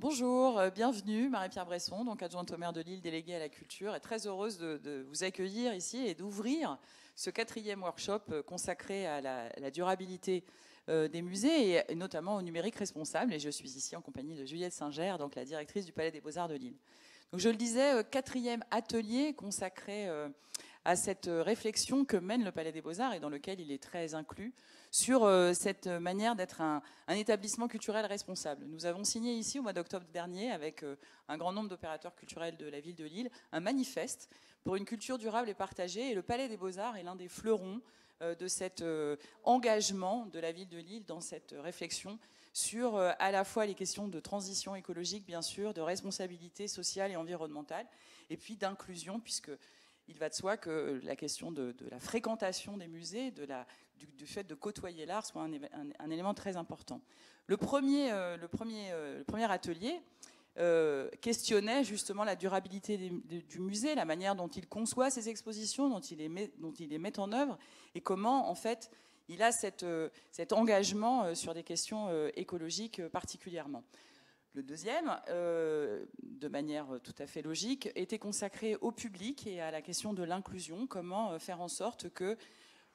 Bonjour, bienvenue, Marie-Pierre Bresson, donc adjointe au maire de Lille, déléguée à la culture, et très heureuse de vous accueillir ici et d'ouvrir ce 4e workshop consacré à la durabilité des musées et notamment au numérique responsable. Et je suis ici en compagnie de Juliette Singer, donc la directrice du Palais des Beaux-Arts de Lille. Donc je le disais, 4e atelier consacré à cette réflexion que mène le Palais des Beaux-Arts et dans lequel il est très inclus sur cette manière d'être un établissement culturel responsable. Nous avons signé ici au mois d'octobre dernier avec un grand nombre d'opérateurs culturels de la ville de Lille un manifeste pour une culture durable et partagée, et le Palais des Beaux-Arts est l'un des fleurons de cet engagement de la ville de Lille dans cette réflexion sur à la fois les questions de transition écologique, bien sûr, de responsabilité sociale et environnementale, et puis d'inclusion, puisque il va de soi que la question de la fréquentation des musées, du fait de côtoyer l'art, soit un élément très important. Le premier atelier questionnait justement la durabilité du musée, la manière dont il conçoit ses expositions, dont il les met en œuvre, et comment, en fait, il a cet engagement sur des questions écologiques particulièrement. Le deuxième, de manière tout à fait logique, était consacré au public et à la question de l'inclusion, comment faire en sorte que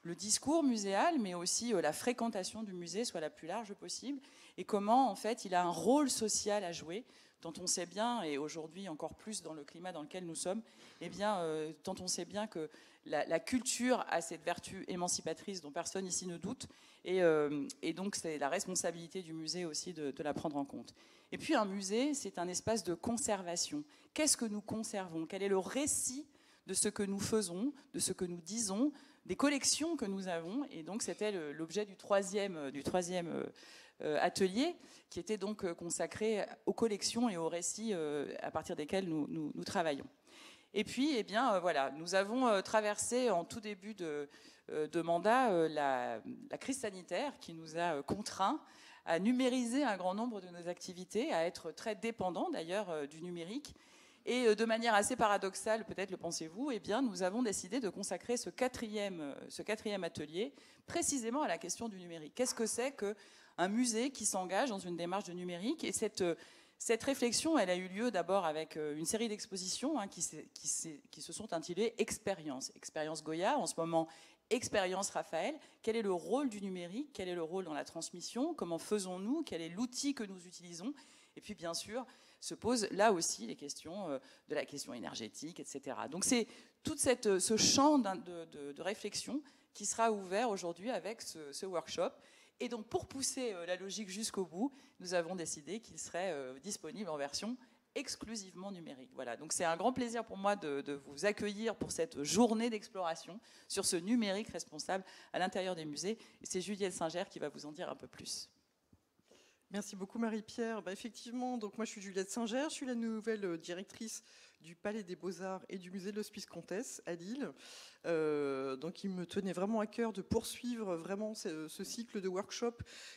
le discours muséal, mais aussi la fréquentation du musée soit la plus large possible, et comment, en fait, il a un rôle social à jouer, dont on sait bien, et aujourd'hui encore plus dans le climat dans lequel nous sommes, eh bien, dont on sait bien que la culture a cette vertu émancipatrice dont personne ici ne doute, et donc c'est la responsabilité du musée aussi de la prendre en compte. Et puis un musée, c'est un espace de conservation. Qu'est-ce que nous conservons? Quel est le récit de ce que nous faisons, de ce que nous disons, des collections que nous avons? Et donc c'était l'objet du troisième atelier, qui était donc consacré aux collections et aux récits à partir desquels nous travaillons. Et puis, eh bien, voilà, nous avons traversé en tout début de mandat la crise sanitaire qui nous a contraints à numériser un grand nombre de nos activités, à être très dépendants d'ailleurs du numérique. Et de manière assez paradoxale, peut-être le pensez-vous, eh bien, nous avons décidé de consacrer ce quatrième atelier précisément à la question du numérique. Qu'est-ce que c'est qu'un musée qui s'engage dans une démarche de numérique? Et cette réflexion, elle a eu lieu d'abord avec une série d'expositions qui se sont intitulées Expérience. Expérience Goya, en ce moment Expérience Raphaël. Quel est le rôle du numérique? Quel est le rôle dans la transmission? Comment faisons-nous? Quel est l'outil que nous utilisons? Et puis bien sûr, se posent là aussi les questions de la question énergétique, etc. Donc c'est tout ce champ de réflexion qui sera ouvert aujourd'hui avec ce workshop. Et donc pour pousser la logique jusqu'au bout, nous avons décidé qu'il serait disponible en version exclusivement numérique. Voilà, donc c'est un grand plaisir pour moi de vous accueillir pour cette journée d'exploration sur ce numérique responsable à l'intérieur des musées. Et c'est Juliette Singer qui va vous en dire un peu plus. Merci beaucoup Marie-Pierre. Effectivement, donc moi je suis Juliette Singer, je suis la nouvelle directrice du Palais des Beaux-Arts et du Musée de l'Hospice-Comtesse à Lille. Donc il me tenait vraiment à cœur de poursuivre vraiment ce cycle de workshop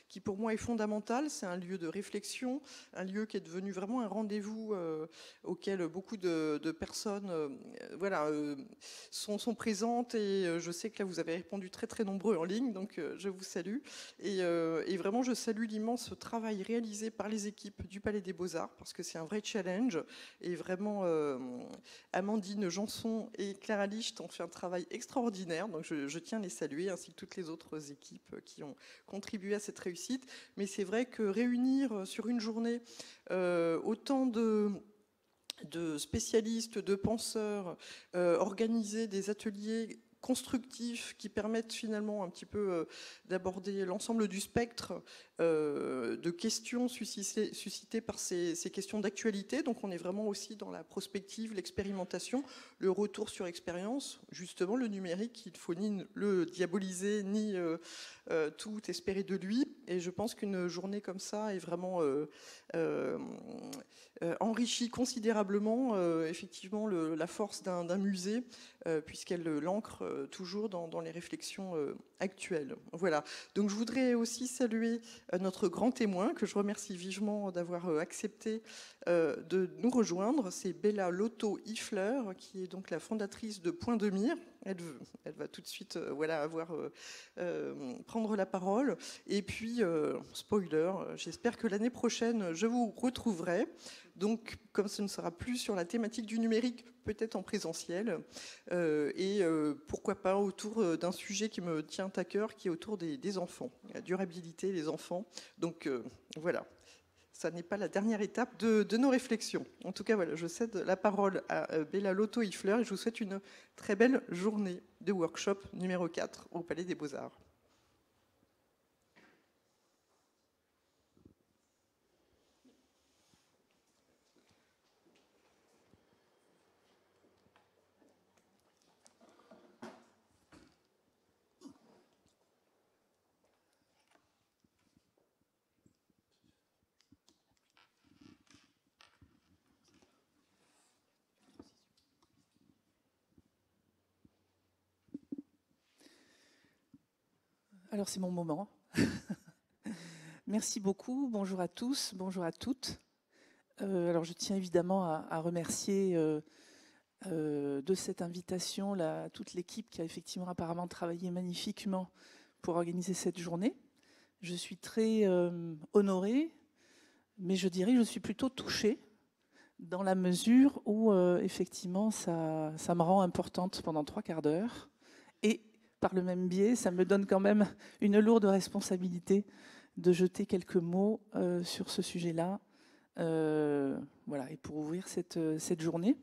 qui pour moi est fondamental. C'est un lieu de réflexion, un lieu qui est devenu vraiment un rendez-vous auquel beaucoup de personnes sont présentes, et je sais que là vous avez répondu très très nombreux en ligne, donc je vous salue. Et vraiment je salue l'immense travail réalisé par les équipes du Palais des Beaux-Arts, parce que c'est un vrai challenge, et vraiment Amandine Janson et Clara Licht ont fait un travail extraordinaire, donc je tiens à les saluer, ainsi que toutes les autres équipes qui ont contribué à cette réussite. Mais c'est vrai que réunir sur une journée autant de spécialistes, de penseurs, organiser des ateliers constructifs qui permettent finalement un petit peu d'aborder l'ensemble du spectre de questions suscitées par ces questions d'actualité. Donc on est vraiment aussi dans la prospective, l'expérimentation, le retour sur expérience. Justement, le numérique, il ne faut ni le diaboliser, ni tout espérer de lui. Et je pense qu'une journée comme ça est vraiment enrichit considérablement effectivement la force d'un musée, puisqu'elle l'ancre toujours dans les réflexions actuelles. Voilà. Donc je voudrais aussi saluer notre grand témoin, que je remercie vivement d'avoir accepté de nous rejoindre. C'est Bella Lotto-Ifleur, qui est donc la fondatrice de Point de Mire. Elle va tout de suite prendre la parole. Et puis, spoiler, j'espère que l'année prochaine, je vous retrouverai. Donc, comme ce ne sera plus sur la thématique du numérique, peut-être en présentiel, pourquoi pas autour d'un sujet qui me tient à cœur, qui est autour des enfants, la durabilité des enfants. Donc, voilà. Ça n'est pas la dernière étape de nos réflexions. En tout cas, voilà, je cède la parole à Bella Lotto-Ifleur et je vous souhaite une très belle journée de workshop numéro 4 au Palais des Beaux-Arts. Alors c'est mon moment. Merci beaucoup, bonjour à tous, bonjour à toutes. Alors je tiens évidemment à remercier de cette invitation toute l'équipe qui a effectivement apparemment travaillé magnifiquement pour organiser cette journée. Je suis très honorée, mais je dirais que je suis plutôt touchée dans la mesure où effectivement ça me rend importante pendant 3 quarts d'heure. Et par le même biais, ça me donne quand même une lourde responsabilité de jeter quelques mots sur ce sujet-là, voilà, et pour ouvrir cette journée.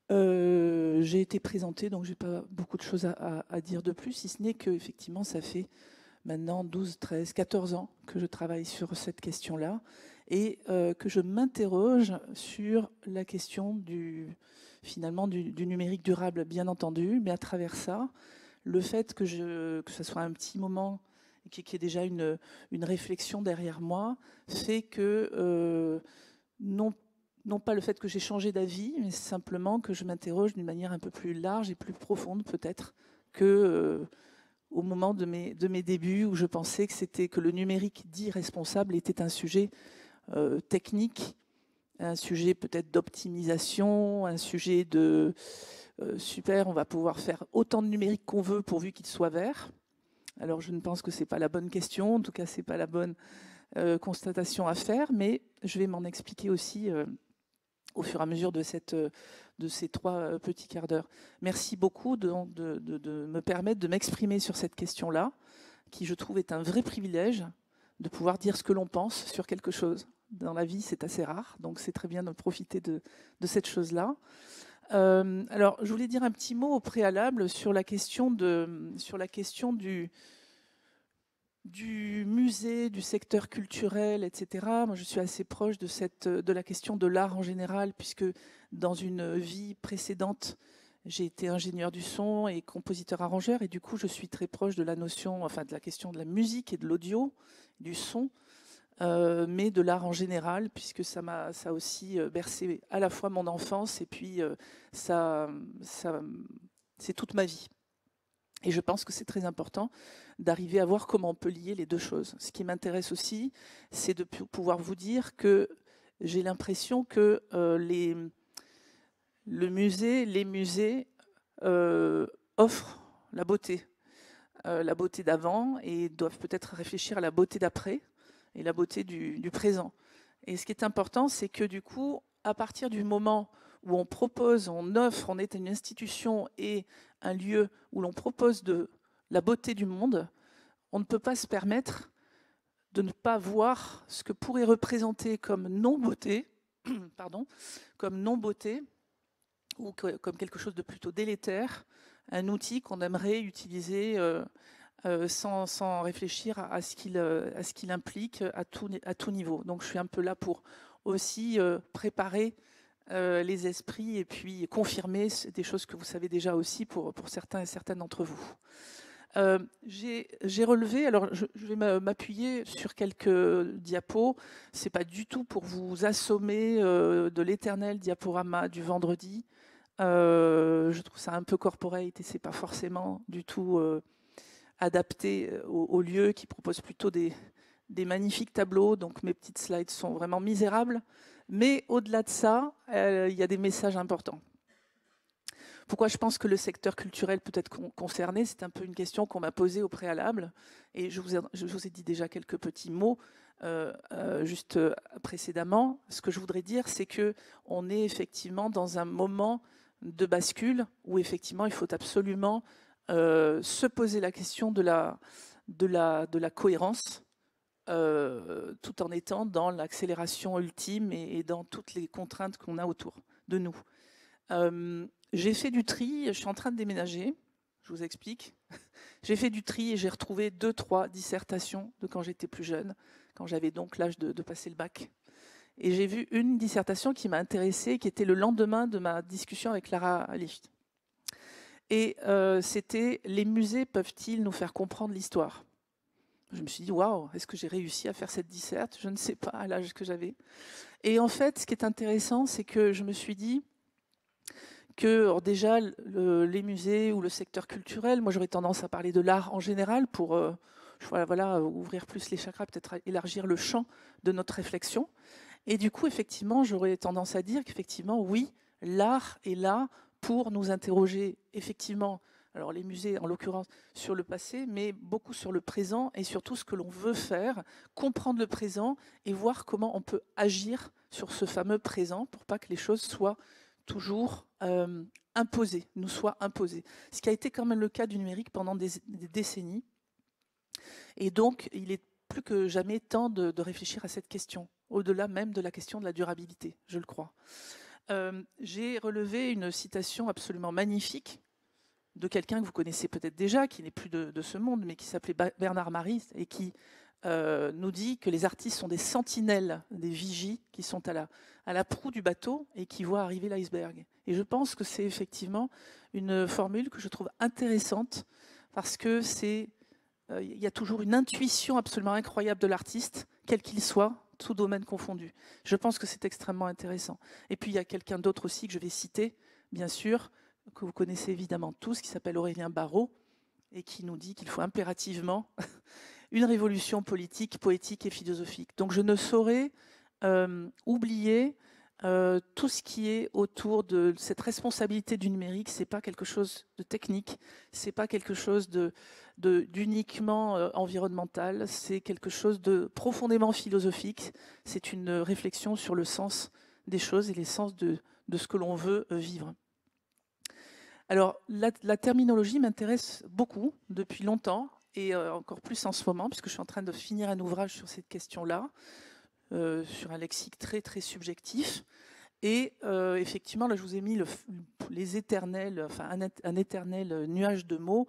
J'ai été présentée, donc je n'ai pas beaucoup de choses à dire de plus, si ce n'est qu'effectivement, ça fait maintenant 12, 13, 14 ans que je travaille sur cette question-là et que je m'interroge sur la question finalement du numérique durable, bien entendu, mais à travers ça, le fait que ce soit un petit moment, qu'il y ait déjà une réflexion derrière moi, fait que non pas le fait que j'ai changé d'avis, mais simplement que je m'interroge d'une manière un peu plus large et plus profonde peut-être que au moment de mes débuts où je pensais que le numérique dit responsable était un sujet technique, un sujet peut-être d'optimisation, un sujet de super, on va pouvoir faire autant de numérique qu'on veut pourvu qu'il soit vert. Alors je ne pense que ce n'est pas la bonne question, en tout cas ce n'est pas la bonne constatation à faire, mais je vais m'en expliquer aussi au fur et à mesure de ces 3 petits quarts d'heure. Merci beaucoup de me permettre de m'exprimer sur cette question-là, qui je trouve est un vrai privilège de pouvoir dire ce que l'on pense sur quelque chose. Dans la vie, c'est assez rare, donc c'est très bien de profiter de cette chose-là. Alors, je voulais dire un petit mot au préalable sur la question du musée, du secteur culturel, etc. Moi, je suis assez proche de la question de l'art en général, puisque dans une vie précédente, j'ai été ingénieur du son et compositeur-arrangeur, et du coup, je suis très proche de la notion, enfin, de la question de la musique et de l'audio, du son, mais de l'art en général, puisque ça a aussi bercé à la fois mon enfance et puis c'est toute ma vie. Et je pense que c'est très important d'arriver à voir comment on peut lier les deux choses. Ce qui m'intéresse aussi, c'est de pouvoir vous dire que j'ai l'impression que les musées offrent la beauté d'avant et doivent peut-être réfléchir à la beauté d'après et la beauté du présent. Et ce qui est important, c'est que du coup, à partir du moment où on propose, on offre, on est une institution et un lieu où l'on propose de la beauté du monde, on ne peut pas se permettre de ne pas voir ce que pourrait représenter comme non-beauté, comme non-beauté, ou comme quelque chose de plutôt délétère, un outil qu'on aimerait utiliser sans réfléchir à ce qu'il implique à tout niveau. Donc je suis un peu là pour aussi préparer les esprits et puis confirmer des choses que vous savez déjà aussi pour certains et certaines d'entre vous. J'ai relevé, alors je vais m'appuyer sur quelques diapos. C'est pas du tout pour vous assommer de l'éternel diaporama du vendredi. Je trouve ça un peu corporate et c'est pas forcément du tout adapté au lieu qui propose plutôt des magnifiques tableaux. Donc mes petites slides sont vraiment misérables. Mais au-delà de ça, il y a des messages importants. Pourquoi je pense que le secteur culturel peut être concerné? C'est un peu une question qu'on m'a posée au préalable. Et je vous ai dit déjà quelques petits mots juste précédemment. Ce que je voudrais dire, c'est qu'on est effectivement dans un moment de bascule où effectivement il faut absolument se poser la question de la cohérence, tout en étant dans l'accélération ultime et dans toutes les contraintes qu'on a autour de nous. J'ai fait du tri, je suis en train de déménager, je vous explique. J'ai fait du tri et j'ai retrouvé 2-3 dissertations de quand j'étais plus jeune, quand j'avais donc l'âge de passer le bac. Et j'ai vu une dissertation qui m'a intéressée, qui était le lendemain de ma discussion avec Lara Licht. Et c'était « Les musées peuvent-ils nous faire comprendre l'histoire ?» Je me suis dit « Waouh, est-ce que j'ai réussi à faire cette disserte ?» Je ne sais pas, à l'âge que j'avais. Et en fait, ce qui est intéressant, c'est que je me suis dit que alors déjà, les musées ou le secteur culturel, moi j'aurais tendance à parler de l'art en général pour voilà, ouvrir plus les chakras, peut-être élargir le champ de notre réflexion. Et du coup, effectivement, j'aurais tendance à dire qu'effectivement, oui, l'art est là pour nous interroger, effectivement, alors les musées en l'occurrence, sur le passé, mais beaucoup sur le présent et surtout ce que l'on veut faire, comprendre le présent et voir comment on peut agir sur ce fameux présent pour pas que les choses soient toujours imposées, nous soient imposées. Ce qui a été quand même le cas du numérique pendant des décennies. Et donc, il est plus que jamais temps de réfléchir à cette question, au-delà même de la question de la durabilité, je le crois. J'ai relevé une citation absolument magnifique de quelqu'un que vous connaissez peut-être déjà, qui n'est plus de ce monde, mais qui s'appelait Bernard Marie, et qui nous dit que les artistes sont des sentinelles, des vigies qui sont à la proue du bateau et qui voient arriver l'iceberg. Et je pense que c'est effectivement une formule que je trouve intéressante parce que il y a toujours une intuition absolument incroyable de l'artiste, quel qu'il soit, tout domaine confondu. Je pense que c'est extrêmement intéressant. Et puis il y a quelqu'un d'autre aussi que je vais citer, bien sûr, que vous connaissez évidemment tous, qui s'appelle Aurélien Barraud, et qui nous dit qu'il faut impérativement une révolution politique, poétique et philosophique. Donc je ne saurais oublier tout ce qui est autour de cette responsabilité du numérique. C'est pas quelque chose de technique, c'est pas quelque chose d'uniquement environnemental, c'est quelque chose de profondément philosophique. C'est une réflexion sur le sens des choses et les sens de ce que l'on veut vivre. Alors, la terminologie m'intéresse beaucoup depuis longtemps et encore plus en ce moment, puisque je suis en train de finir un ouvrage sur cette question-là, sur un lexique très, très subjectif. Et effectivement, là, je vous ai mis les éternels, enfin un éternel nuage de mots,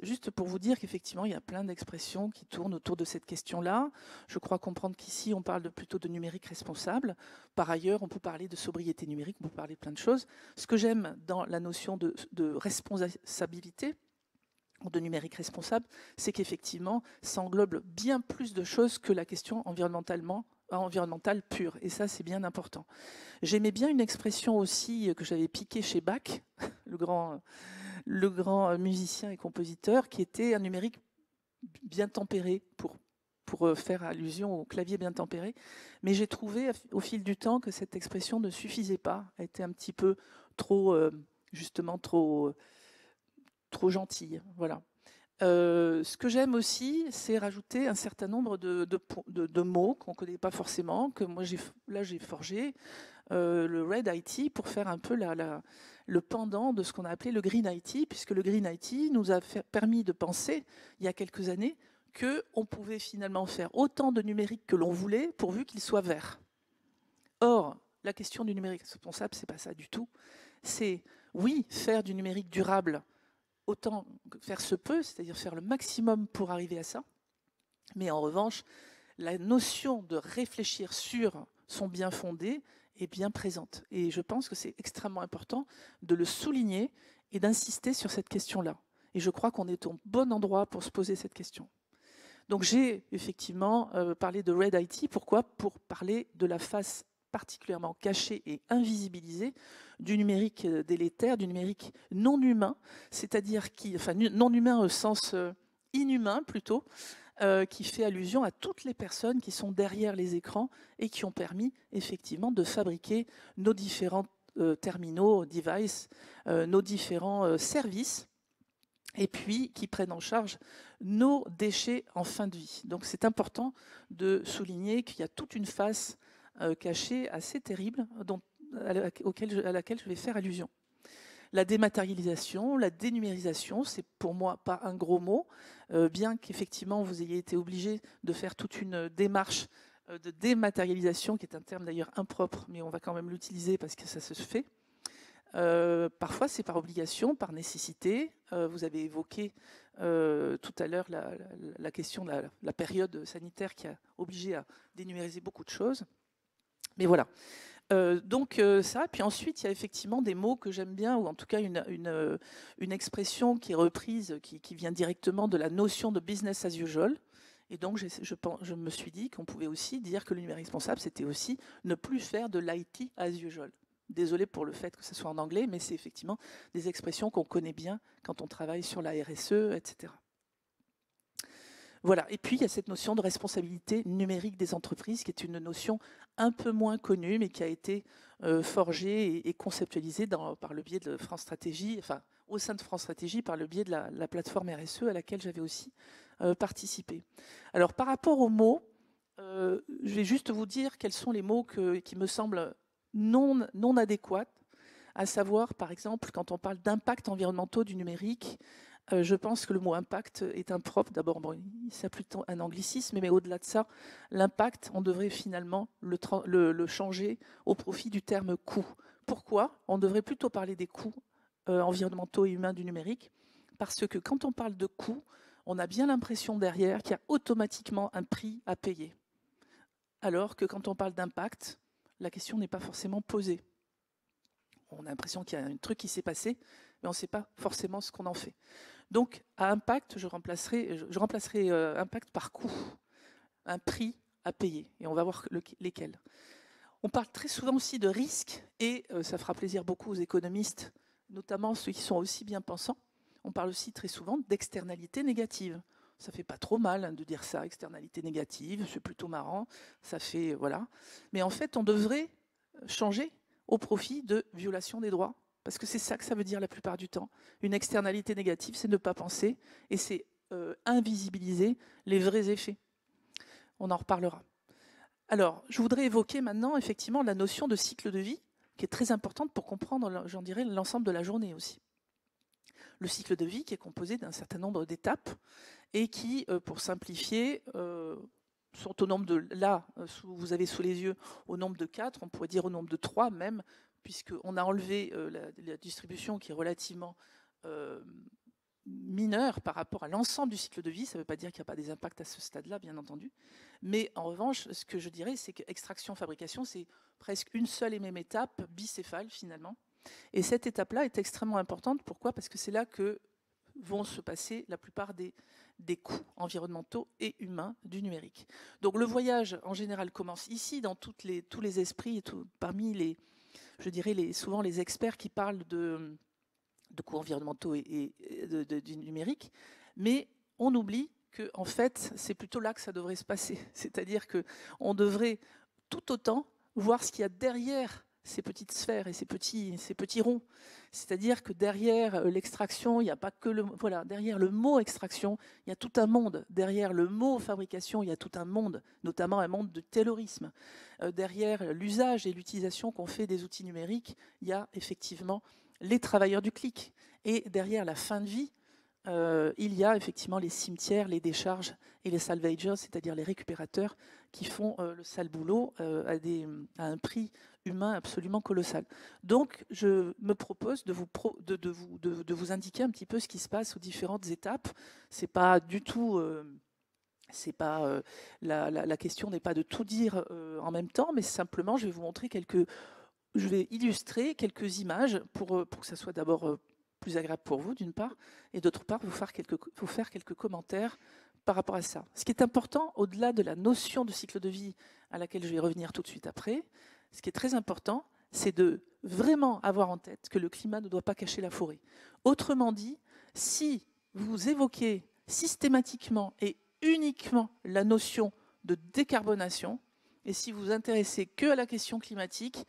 juste pour vous dire qu'effectivement, il y a plein d'expressions qui tournent autour de cette question-là. Je crois comprendre qu'ici, on parle plutôt de numérique responsable. Par ailleurs, on peut parler de sobriété numérique, on peut parler de plein de choses. Ce que j'aime dans la notion de responsabilité, ou de numérique responsable, c'est qu'effectivement, ça englobe bien plus de choses que la question environnementale pure. Et ça, c'est bien important. J'aimais bien une expression aussi que j'avais piquée chez Bach, le grand musicien et compositeur, qui était un numérique bien tempéré, pour faire allusion au clavier bien tempéré. Mais j'ai trouvé au fil du temps que cette expression ne suffisait pas, elle était un petit peu trop gentille. Voilà. Ce que j'aime aussi, c'est rajouter un certain nombre de mots qu'on ne connaît pas forcément, que moi j'ai forgé le Red IT pour faire un peu le pendant de ce qu'on a appelé le Green IT, puisque le Green IT nous a permis de penser, il y a quelques années, qu'on pouvait finalement faire autant de numérique que l'on voulait, pourvu qu'il soit vert. Or, la question du numérique responsable, c'est pas ça du tout. C'est, oui, faire du numérique durable, autant faire se peut, c'est-à-dire faire le maximum pour arriver à ça. Mais en revanche, la notion de réfléchir sur son bien fondé est bien présente. Et je pense que c'est extrêmement important de le souligner et d'insister sur cette question-là. Et je crois qu'on est au bon endroit pour se poser cette question. Donc j'ai effectivement parlé de Red IT. Pourquoi ? Pour parler de la face particulièrement cachée et invisibilisée du numérique délétère, du numérique non humain, c'est-à-dire non humain au sens inhumain plutôt, qui fait allusion à toutes les personnes qui sont derrière les écrans et qui ont permis effectivement de fabriquer nos différentes terminaux, devices, nos différents services, et puis qui prennent en charge nos déchets en fin de vie. Donc c'est important de souligner qu'il y a toute une face cachée assez terrible à laquelle je vais faire allusion. La dématérialisation, la dénumérisation, c'est pour moi pas un gros mot, bien qu'effectivement vous ayez été obligé de faire toute une démarche de dématérialisation, qui est un terme d'ailleurs impropre, mais on va quand même l'utiliser parce que ça se fait. Parfois c'est par obligation, par nécessité. Vous avez évoqué tout à l'heure la question de la période sanitaire qui a obligé à dénumériser beaucoup de choses. Mais voilà. Donc ça, puis ensuite il y a effectivement des mots que j'aime bien, ou en tout cas une expression qui est reprise, qui vient directement de la notion de business as usual. Et donc je me suis dit qu'on pouvait aussi dire que le numérique responsable, c'était aussi ne plus faire de l'IT as usual. Désolé pour le fait que ce soit en anglais, mais c'est effectivement des expressions qu'on connaît bien quand on travaille sur la RSE, etc. Voilà. Et puis, il y a cette notion de responsabilité numérique des entreprises, qui est une notion un peu moins connue, mais qui a été forgée et conceptualisée par le biais de France Stratégie, enfin, au sein de France Stratégie, par le biais de la plateforme RSE à laquelle j'avais aussi participé. Alors, par rapport aux mots, je vais juste vous dire quels sont les mots qui me semblent non adéquats, à savoir, par exemple, quand on parle d'impact environnementaux du numérique, je pense que le mot impact est impropre. D'abord, c'est plutôt un anglicisme, mais au-delà de ça, l'impact, on devrait finalement le changer au profit du terme coût. Pourquoi ? On devrait plutôt parler des coûts environnementaux et humains du numérique, parce que quand on parle de coûts, on a bien l'impression derrière qu'il y a automatiquement un prix à payer. Alors que quand on parle d'impact, la question n'est pas forcément posée. On a l'impression qu'il y a un truc qui s'est passé, mais on ne sait pas forcément ce qu'on en fait. Donc, à impact, je remplacerai impact par coût, un prix à payer. Et on va voir lesquels. On parle très souvent aussi de risque, et ça fera plaisir beaucoup aux économistes, notamment ceux qui sont aussi bien pensants. On parle aussi très souvent d'externalités négatives. Ça fait pas trop mal de dire ça, externalité négative, c'est plutôt marrant. Ça fait, voilà. Mais en fait, on devrait changer au profit de violation des droits. Parce que c'est ça que ça veut dire la plupart du temps. Une externalité négative, c'est ne pas penser et c'est invisibiliser les vrais effets. On en reparlera. Alors, je voudrais évoquer maintenant effectivement la notion de cycle de vie, qui est très importante pour comprendre, j'en dirais, l'ensemble de la journée aussi. Le cycle de vie qui est composé d'un certain nombre d'étapes et qui, pour simplifier, sont au nombre de, là, vous avez sous les yeux, au nombre de 4, on pourrait dire au nombre de 3 même, puisqu'on a enlevé la distribution qui est relativement mineure par rapport à l'ensemble du cycle de vie. Ça ne veut pas dire qu'il n'y a pas des impacts à ce stade-là, bien entendu. Mais en revanche, ce que je dirais, c'est qu'extraction-fabrication, c'est presque une seule et même étape, bicéphale finalement. Et cette étape-là est extrêmement importante. Pourquoi ? Parce que c'est là que vont se passer la plupart des coûts environnementaux et humains du numérique. Donc le voyage, en général, commence ici, dans tous les esprits, parmi les, je dirais souvent les experts qui parlent de coûts environnementaux et du numérique, mais on oublie que en fait, c'est plutôt là que ça devrait se passer. C'est-à-dire qu'on devrait tout autant voir ce qu'il y a derrière ces petites sphères et ces petits ronds. C'est-à-dire que derrière l'extraction, il n'y a pas que derrière le mot extraction, il y a tout un monde. Derrière le mot fabrication, il y a tout un monde, notamment un monde de taylorisme. Derrière l'usage et l'utilisation qu'on fait des outils numériques, il y a effectivement les travailleurs du clic. Et derrière la fin de vie, il y a effectivement les cimetières, les décharges et les salvagers, c'est-à-dire les récupérateurs qui font le sale boulot à un prix humain absolument colossal. Donc, je me propose de vous indiquer un petit peu ce qui se passe aux différentes étapes. C'est pas du tout... la question n'est pas de tout dire en même temps, mais simplement, je vais vous montrer je vais illustrer quelques images pour que ça soit d'abord plus agréable pour vous, d'une part, et d'autre part, vous faire quelques commentaires par rapport à ça. Ce qui est important, au-delà de la notion de cycle de vie à laquelle je vais revenir tout de suite après, ce qui est très important, c'est de vraiment avoir en tête que le climat ne doit pas cacher la forêt. Autrement dit, si vous évoquez systématiquement et uniquement la notion de décarbonation, et si vous vous intéressez que à la question climatique,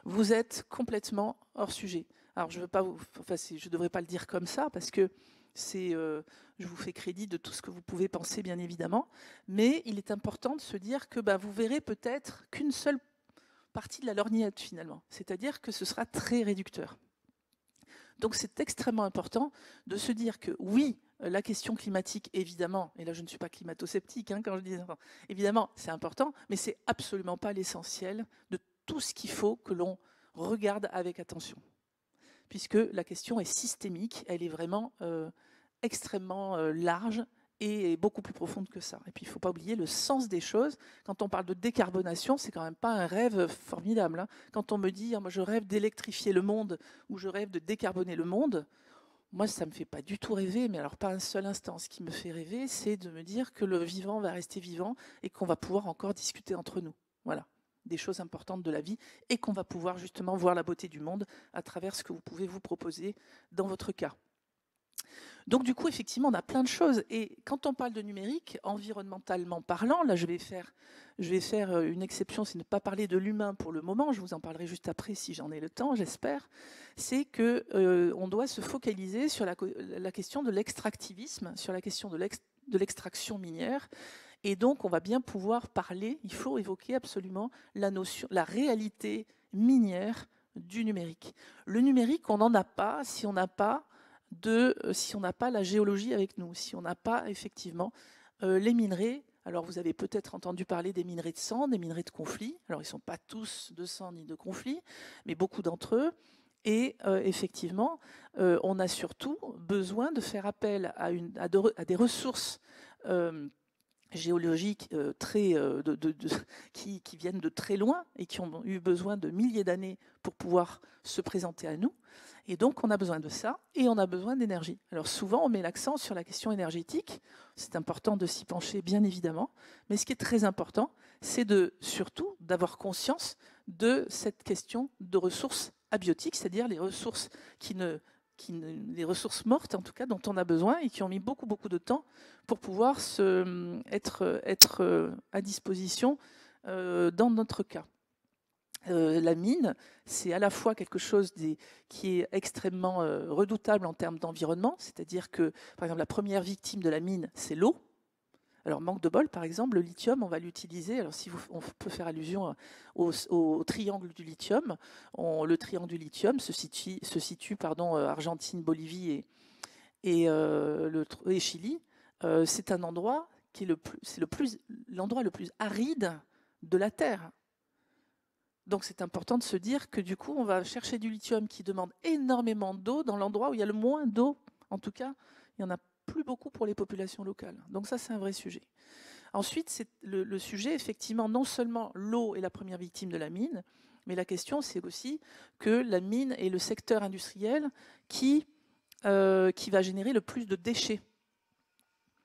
vous êtes complètement hors sujet. Alors, je ne devrais pas le dire comme ça, parce que je vous fais crédit de tout ce que vous pouvez penser, bien évidemment, mais il est important de se dire que vous verrez peut-être qu'une seule partie de la lorgnette, finalement. C'est-à-dire que ce sera très réducteur. Donc, c'est extrêmement important de se dire que, oui, la question climatique, évidemment, et là, je ne suis pas climato-sceptique quand je dis ça, évidemment, c'est important, mais ce n'est absolument pas l'essentiel de tout ce qu'il faut que l'on regarde avec attention. Puisque la question est systémique, elle est vraiment extrêmement large et beaucoup plus profonde que ça. Et puis il ne faut pas oublier le sens des choses. Quand on parle de décarbonation, c'est quand même pas un rêve formidable. Hein. Quand on me dit moi je rêve d'électrifier le monde ou je rêve de décarboner le monde, moi ça ne me fait pas du tout rêver, mais alors pas un seul instant. Ce qui me fait rêver, c'est de me dire que le vivant va rester vivant et qu'on va pouvoir encore discuter entre nous. Voilà, des choses importantes de la vie et qu'on va pouvoir justement voir la beauté du monde à travers ce que vous pouvez vous proposer dans votre cas. Donc du coup, effectivement, on a plein de choses. Et quand on parle de numérique, environnementalement parlant, là je vais faire une exception, c'est ne pas parler de l'humain pour le moment, je vous en parlerai juste après si j'en ai le temps, j'espère, c'est qu'on doit se focaliser sur la question de l'extractivisme, sur la question de l'extraction minière. Et donc on va bien pouvoir parler, il faut évoquer absolument la réalité minière du numérique. Le numérique, on n'en a pas si on n'a pas la géologie avec nous, si on n'a pas effectivement les minerais. Alors vous avez peut-être entendu parler des minerais de sang, des minerais de conflit. Alors ils ne sont pas tous de sang ni de conflit, mais beaucoup d'entre eux. Et effectivement, on a surtout besoin de faire appel à des ressources géologiques qui viennent de très loin et qui ont eu besoin de milliers d'années pour pouvoir se présenter à nous. Et donc, on a besoin de ça et on a besoin d'énergie. Alors souvent, on met l'accent sur la question énergétique. C'est important de s'y pencher, bien évidemment. Mais ce qui est très important, c'est surtout d'avoir conscience de cette question de ressources abiotiques, c'est-à-dire les ressources les ressources mortes, en tout cas, dont on a besoin et qui ont mis beaucoup, beaucoup de temps pour pouvoir être à disposition dans notre cas. La mine, c'est à la fois quelque chose qui est extrêmement redoutable en termes d'environnement, c'est-à-dire que, par exemple, la première victime de la mine, c'est l'eau. Alors, manque de bol, par exemple, le lithium, on va l'utiliser. Alors, on peut faire allusion au triangle du lithium. Le triangle du lithium se situe Argentine, Bolivie et Chili. C'est un endroit qui est l'endroit le plus aride de la Terre. Donc c'est important de se dire que du coup, on va chercher du lithium qui demande énormément d'eau dans l'endroit où il y a le moins d'eau. En tout cas, il n'y en a plus beaucoup pour les populations locales. Donc ça, c'est un vrai sujet. Ensuite, c'est le sujet, effectivement, non seulement l'eau est la première victime de la mine, mais la question, c'est aussi que la mine est le secteur industriel qui va générer le plus de déchets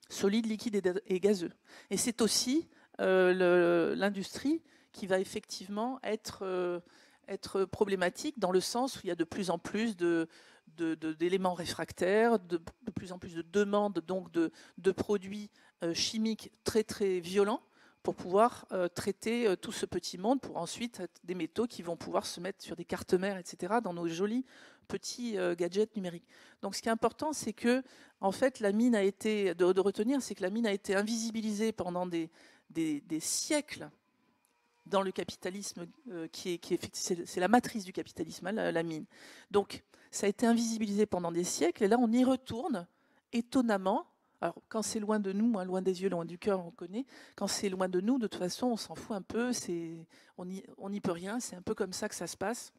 solides, liquides et gazeux. Et c'est aussi l'industrie qui va effectivement être problématique dans le sens où il y a de plus en plus d'éléments réfractaires, de plus en plus de demandes donc de produits chimiques très très violents pour pouvoir traiter tout ce petit monde, pour ensuite des métaux qui vont pouvoir se mettre sur des cartes mères, etc., dans nos jolis petits gadgets numériques. Donc ce qui est important, c'est que en fait, la mine a été, de retenir, c'est que la mine a été invisibilisée pendant des siècles dans le capitalisme, c'est la matrice du capitalisme, la mine. Donc, ça a été invisibilisé pendant des siècles, et là, on y retourne, étonnamment. Alors, quand c'est loin de nous, loin des yeux, loin du cœur, on connaît. Quand c'est loin de nous, de toute façon, on s'en fout un peu, on n'y peut rien, c'est un peu comme ça que ça se passe.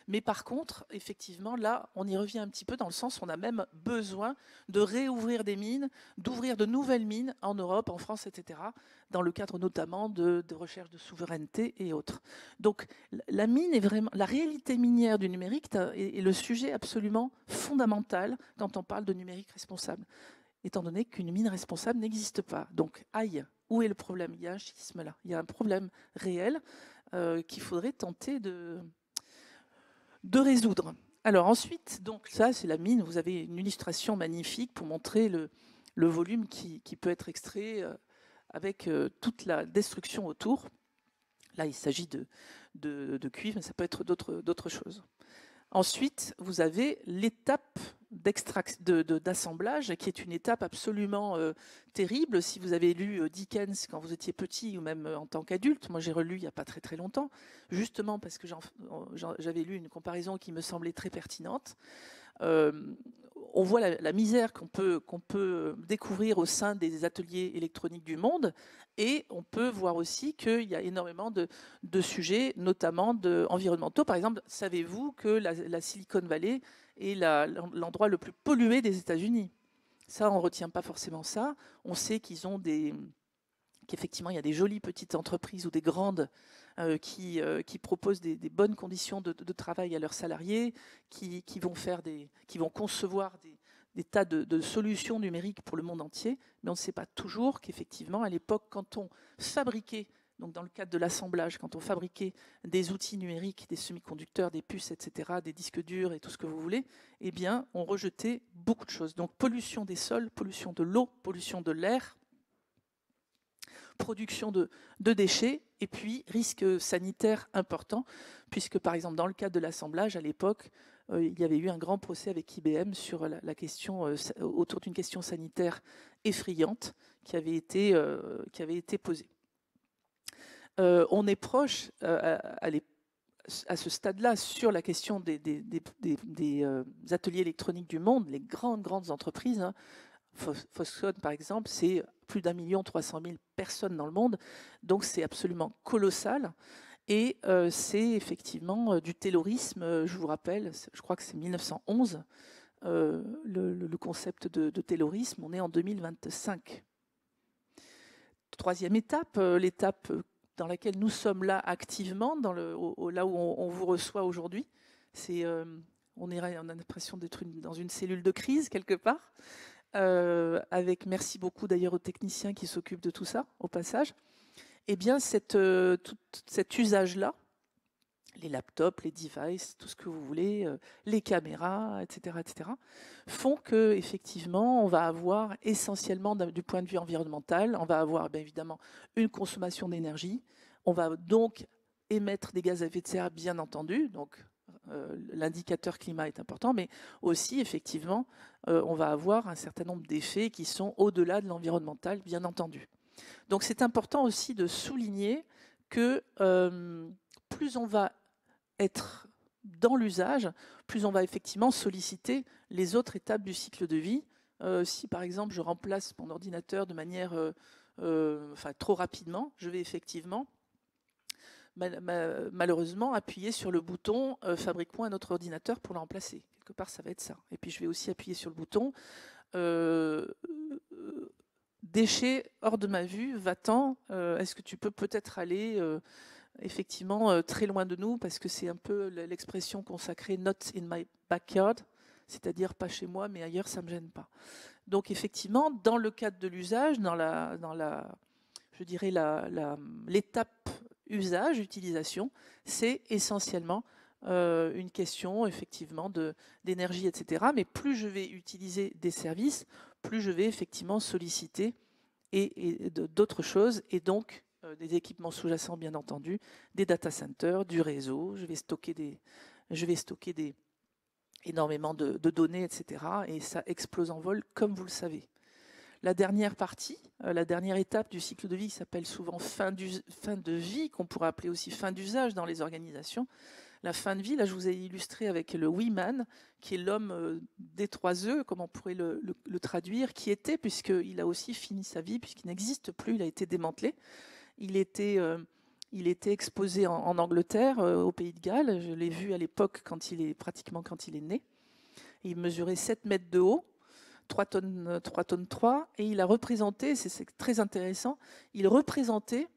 Mais par contre, effectivement, là, on y revient un petit peu dans le sens où on a même besoin de réouvrir des mines, d'ouvrir de nouvelles mines en Europe, en France, etc., dans le cadre notamment de recherche de souveraineté et autres. Donc, la mine est vraiment, la réalité minière du numérique est le sujet absolument fondamental quand on parle de numérique responsable, étant donné qu'une mine responsable n'existe pas. Donc, où est le problème ? Il y a un schisme là, il y a un problème réel qu'il faudrait tenter de résoudre. Alors ensuite, donc ça c'est la mine, vous avez une illustration magnifique pour montrer le volume qui peut être extrait avec toute la destruction autour. Là, il s'agit de cuivre, mais ça peut être d'autres choses. Ensuite, vous avez l'étape d'assemblage, qui est une étape absolument terrible. Si vous avez lu Dickens quand vous étiez petit, ou même en tant qu'adulte, moi j'ai relu il n'y a pas très très longtemps, justement parce que j'avais lu une comparaison qui me semblait très pertinente. On voit la misère qu'on peut découvrir au sein des ateliers électroniques du monde, et on peut voir aussi qu'il y a énormément de sujets, notamment environnementaux. Par exemple, savez-vous que la Silicon Valley est l'endroit le plus pollué des États-Unis? Ça, on ne retient pas forcément ça. On sait qu'effectivement, il y a des jolies petites entreprises ou des grandes qui proposent des bonnes conditions de travail à leurs salariés, qui vont concevoir des tas de solutions numériques pour le monde entier, mais on ne sait pas toujours qu'effectivement, à l'époque, quand on fabriquait, donc dans le cadre de l'assemblage, quand on fabriquait des outils numériques, des semi-conducteurs, des puces, etc., des disques durs et tout ce que vous voulez, eh bien, on rejetait beaucoup de choses. Donc, pollution des sols, pollution de l'eau, pollution de l'air, production de déchets, et puis risque sanitaire important, puisque par exemple dans le cadre de l'assemblage à l'époque, il y avait eu un grand procès avec IBM sur la question, autour d'une question sanitaire effrayante qui avait été posée. On est proche à ce stade-là sur la question des ateliers électroniques du monde, les grandes entreprises, hein. Foxconn, par exemple, c'est plus d'1,3 million personnes dans le monde, donc c'est absolument colossal. Et c'est effectivement du taylorisme, je vous rappelle, je crois que c'est 1911, le concept de taylorisme, on est en 2025. Troisième étape, l'étape dans laquelle nous sommes là activement, là où on vous reçoit aujourd'hui, on a l'impression d'être dans une cellule de crise quelque part. Avec merci beaucoup d'ailleurs aux techniciens qui s'occupent de tout ça, au passage. Eh bien, cet usage-là, les laptops, les devices, tout ce que vous voulez, les caméras, etc., font que effectivement, on va avoir essentiellement, du point de vue environnemental, on va avoir bien évidemment une consommation d'énergie. On va donc émettre des gaz à effet de serre, bien entendu. Donc, l'indicateur climat est important, mais aussi, effectivement, on va avoir un certain nombre d'effets qui sont au-delà de l'environnemental, bien entendu. Donc, c'est important aussi de souligner que plus on va être dans l'usage, plus on va effectivement solliciter les autres étapes du cycle de vie. Si, par exemple, je remplace mon ordinateur de manière trop rapidement, je vais effectivement malheureusement appuyer sur le bouton fabrique-moi un autre ordinateur pour le remplacer. Quelque part, ça va être ça. Et puis, je vais aussi appuyer sur le bouton déchets hors de ma vue, va-t'en. Est-ce que tu peux peut-être aller effectivement très loin de nous, parce que c'est un peu l'expression consacrée not in my backyard, c'est-à-dire pas chez moi, mais ailleurs, ça ne me gêne pas. Donc, effectivement, dans le cadre de l'usage, dans je dirais l'étape usage, utilisation, c'est essentiellement une question effectivement d'énergie, etc. Mais plus je vais utiliser des services, plus je vais effectivement solliciter et d'autres choses, et donc des équipements sous-jacents bien entendu, des data centers, du réseau. Je vais stocker énormément de données, etc. Et ça explose en vol, comme vous le savez. La dernière partie, la dernière étape du cycle de vie, qui s'appelle souvent fin de vie, qu'on pourrait appeler aussi fin d'usage dans les organisations. La fin de vie, là je vous ai illustré avec le Weeman, qui est l'homme des 3 œufs, comme on pourrait le traduire, qui était, puisqu'il a aussi fini sa vie, puisqu'il n'existe plus, il a été démantelé. Il était exposé en Angleterre, au Pays de Galles. Je l'ai vu à l'époque quand il est né. Il mesurait 7 mètres de haut. 3 tonnes 3, et il a représenté, c'est très intéressant, il représentait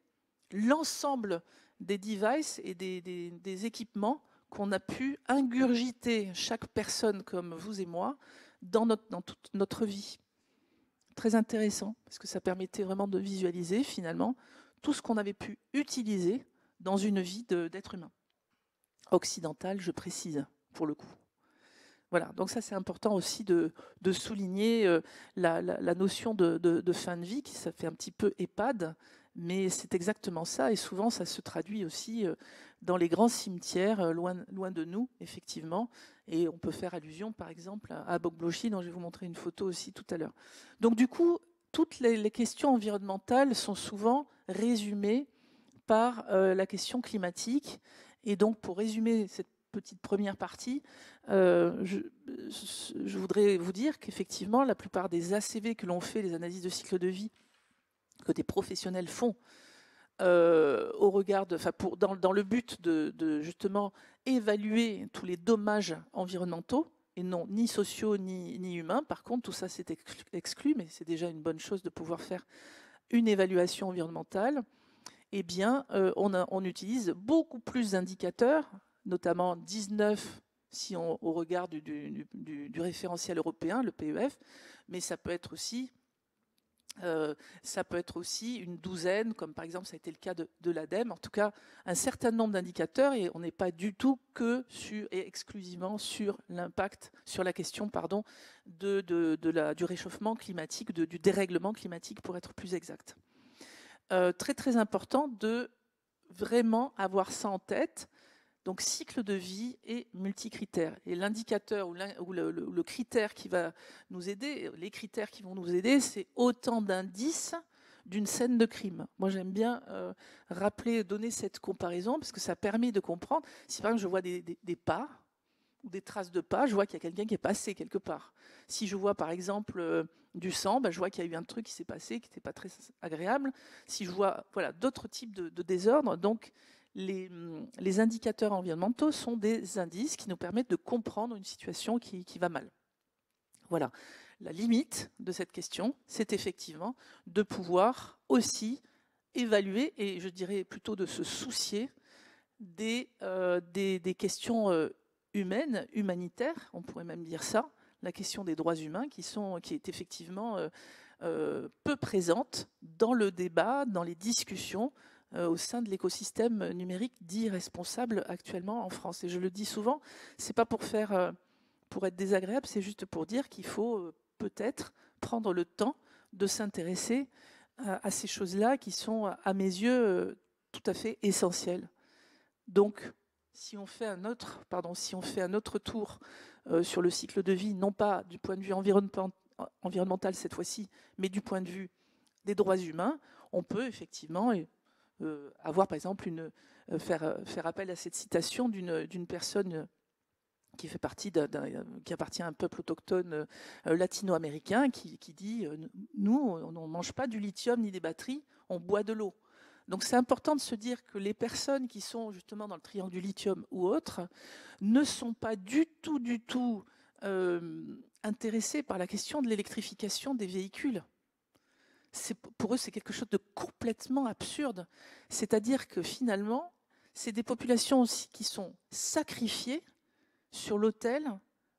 l'ensemble des devices et des équipements qu'on a pu ingurgiter, chaque personne comme vous et moi, dans toute notre vie. Très intéressant, parce que ça permettait vraiment de visualiser finalement tout ce qu'on avait pu utiliser dans une vie d'être humain. Occidental, je précise, pour le coup. Voilà, donc ça c'est important aussi de souligner la notion de fin de vie, qui ça fait un petit peu EHPAD, Mais c'est exactement ça, et souvent ça se traduit aussi dans les grands cimetières, loin de nous, effectivement. Et on peut faire allusion, par exemple, à Bokblochi, dont je vais vous montrer une photo aussi tout à l'heure. Donc du coup, toutes les questions environnementales sont souvent résumées par la question climatique. Et donc, pour résumer cette petite première partie, je voudrais vous dire qu'effectivement, la plupart des ACV que l'on fait, les analyses de cycle de vie, que des professionnels font, au regard dans le but de justement évaluer tous les dommages environnementaux, et non ni sociaux ni humains. Par contre, tout ça c'est exclu, mais c'est déjà une bonne chose de pouvoir faire une évaluation environnementale. Eh bien, on utilise beaucoup plus d'indicateurs, notamment 19 si au regard du référentiel européen, le PEF, mais ça peut être aussi une douzaine, comme par exemple ça a été le cas de l'ADEME. En tout cas, un certain nombre d'indicateurs, et on n'est pas du tout que exclusivement sur l'impact, sur la question du réchauffement climatique, du dérèglement climatique pour être plus exact. Très très important de vraiment avoir ça en tête. Donc cycle de vie et multicritères. Et l'indicateur ou le critère qui va nous aider, les critères qui vont nous aider, c'est autant d'indices d'une scène de crime. Moi j'aime bien donner cette comparaison parce que ça permet de comprendre. Si par exemple je vois des pas ou des traces de pas, je vois qu'il y a quelqu'un qui est passé quelque part. Si je vois par exemple du sang, je vois qu'il y a eu un truc qui s'est passé qui n'était pas très agréable. Si je vois d'autres types de désordres, donc les indicateurs environnementaux sont des indices qui nous permettent de comprendre une situation qui va mal. Voilà. La limite de cette question, c'est effectivement de pouvoir aussi évaluer, et je dirais plutôt de se soucier des questions humaines, humanitaires, on pourrait même dire ça, la question des droits humains qui est effectivement peu présente dans le débat, dans les discussions, au sein de l'écosystème numérique dit responsable actuellement en France. Et je le dis souvent, c'est pas pour être désagréable, c'est juste pour dire qu'il faut peut-être prendre le temps de s'intéresser à ces choses-là qui sont, à mes yeux, tout à fait essentielles. Donc, si on fait un autre tour sur le cycle de vie, non pas du point de vue environnemental cette fois-ci, mais du point de vue des droits humains, on peut effectivement avoir par exemple faire appel à cette citation d'une personne qui appartient à un peuple autochtone latino-américain qui dit nous on ne mange pas du lithium ni des batteries, on boit de l'eau. Donc c'est important de se dire que les personnes qui sont justement dans le triangle du lithium ou autres ne sont pas du tout intéressées par la question de l'électrification des véhicules. Pour eux, c'est quelque chose de complètement absurde. C'est-à-dire que finalement, c'est des populations aussi qui sont sacrifiées sur l'autel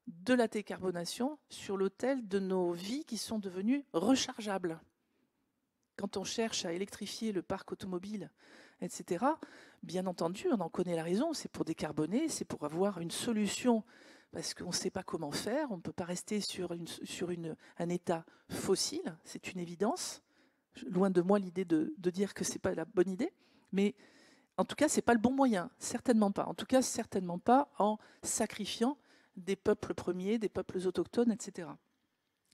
de la décarbonation, sur l'autel de nos vies qui sont devenues rechargeables. Quand on cherche à électrifier le parc automobile, etc., bien entendu, on en connaît la raison, c'est pour décarboner, c'est pour avoir une solution, parce qu'on ne sait pas comment faire, on ne peut pas rester sur un état fossile, c'est une évidence. Loin de moi l'idée de dire que ce n'est pas la bonne idée, mais en tout cas, ce n'est pas le bon moyen, certainement pas. En tout cas, certainement pas en sacrifiant des peuples premiers, des peuples autochtones, etc.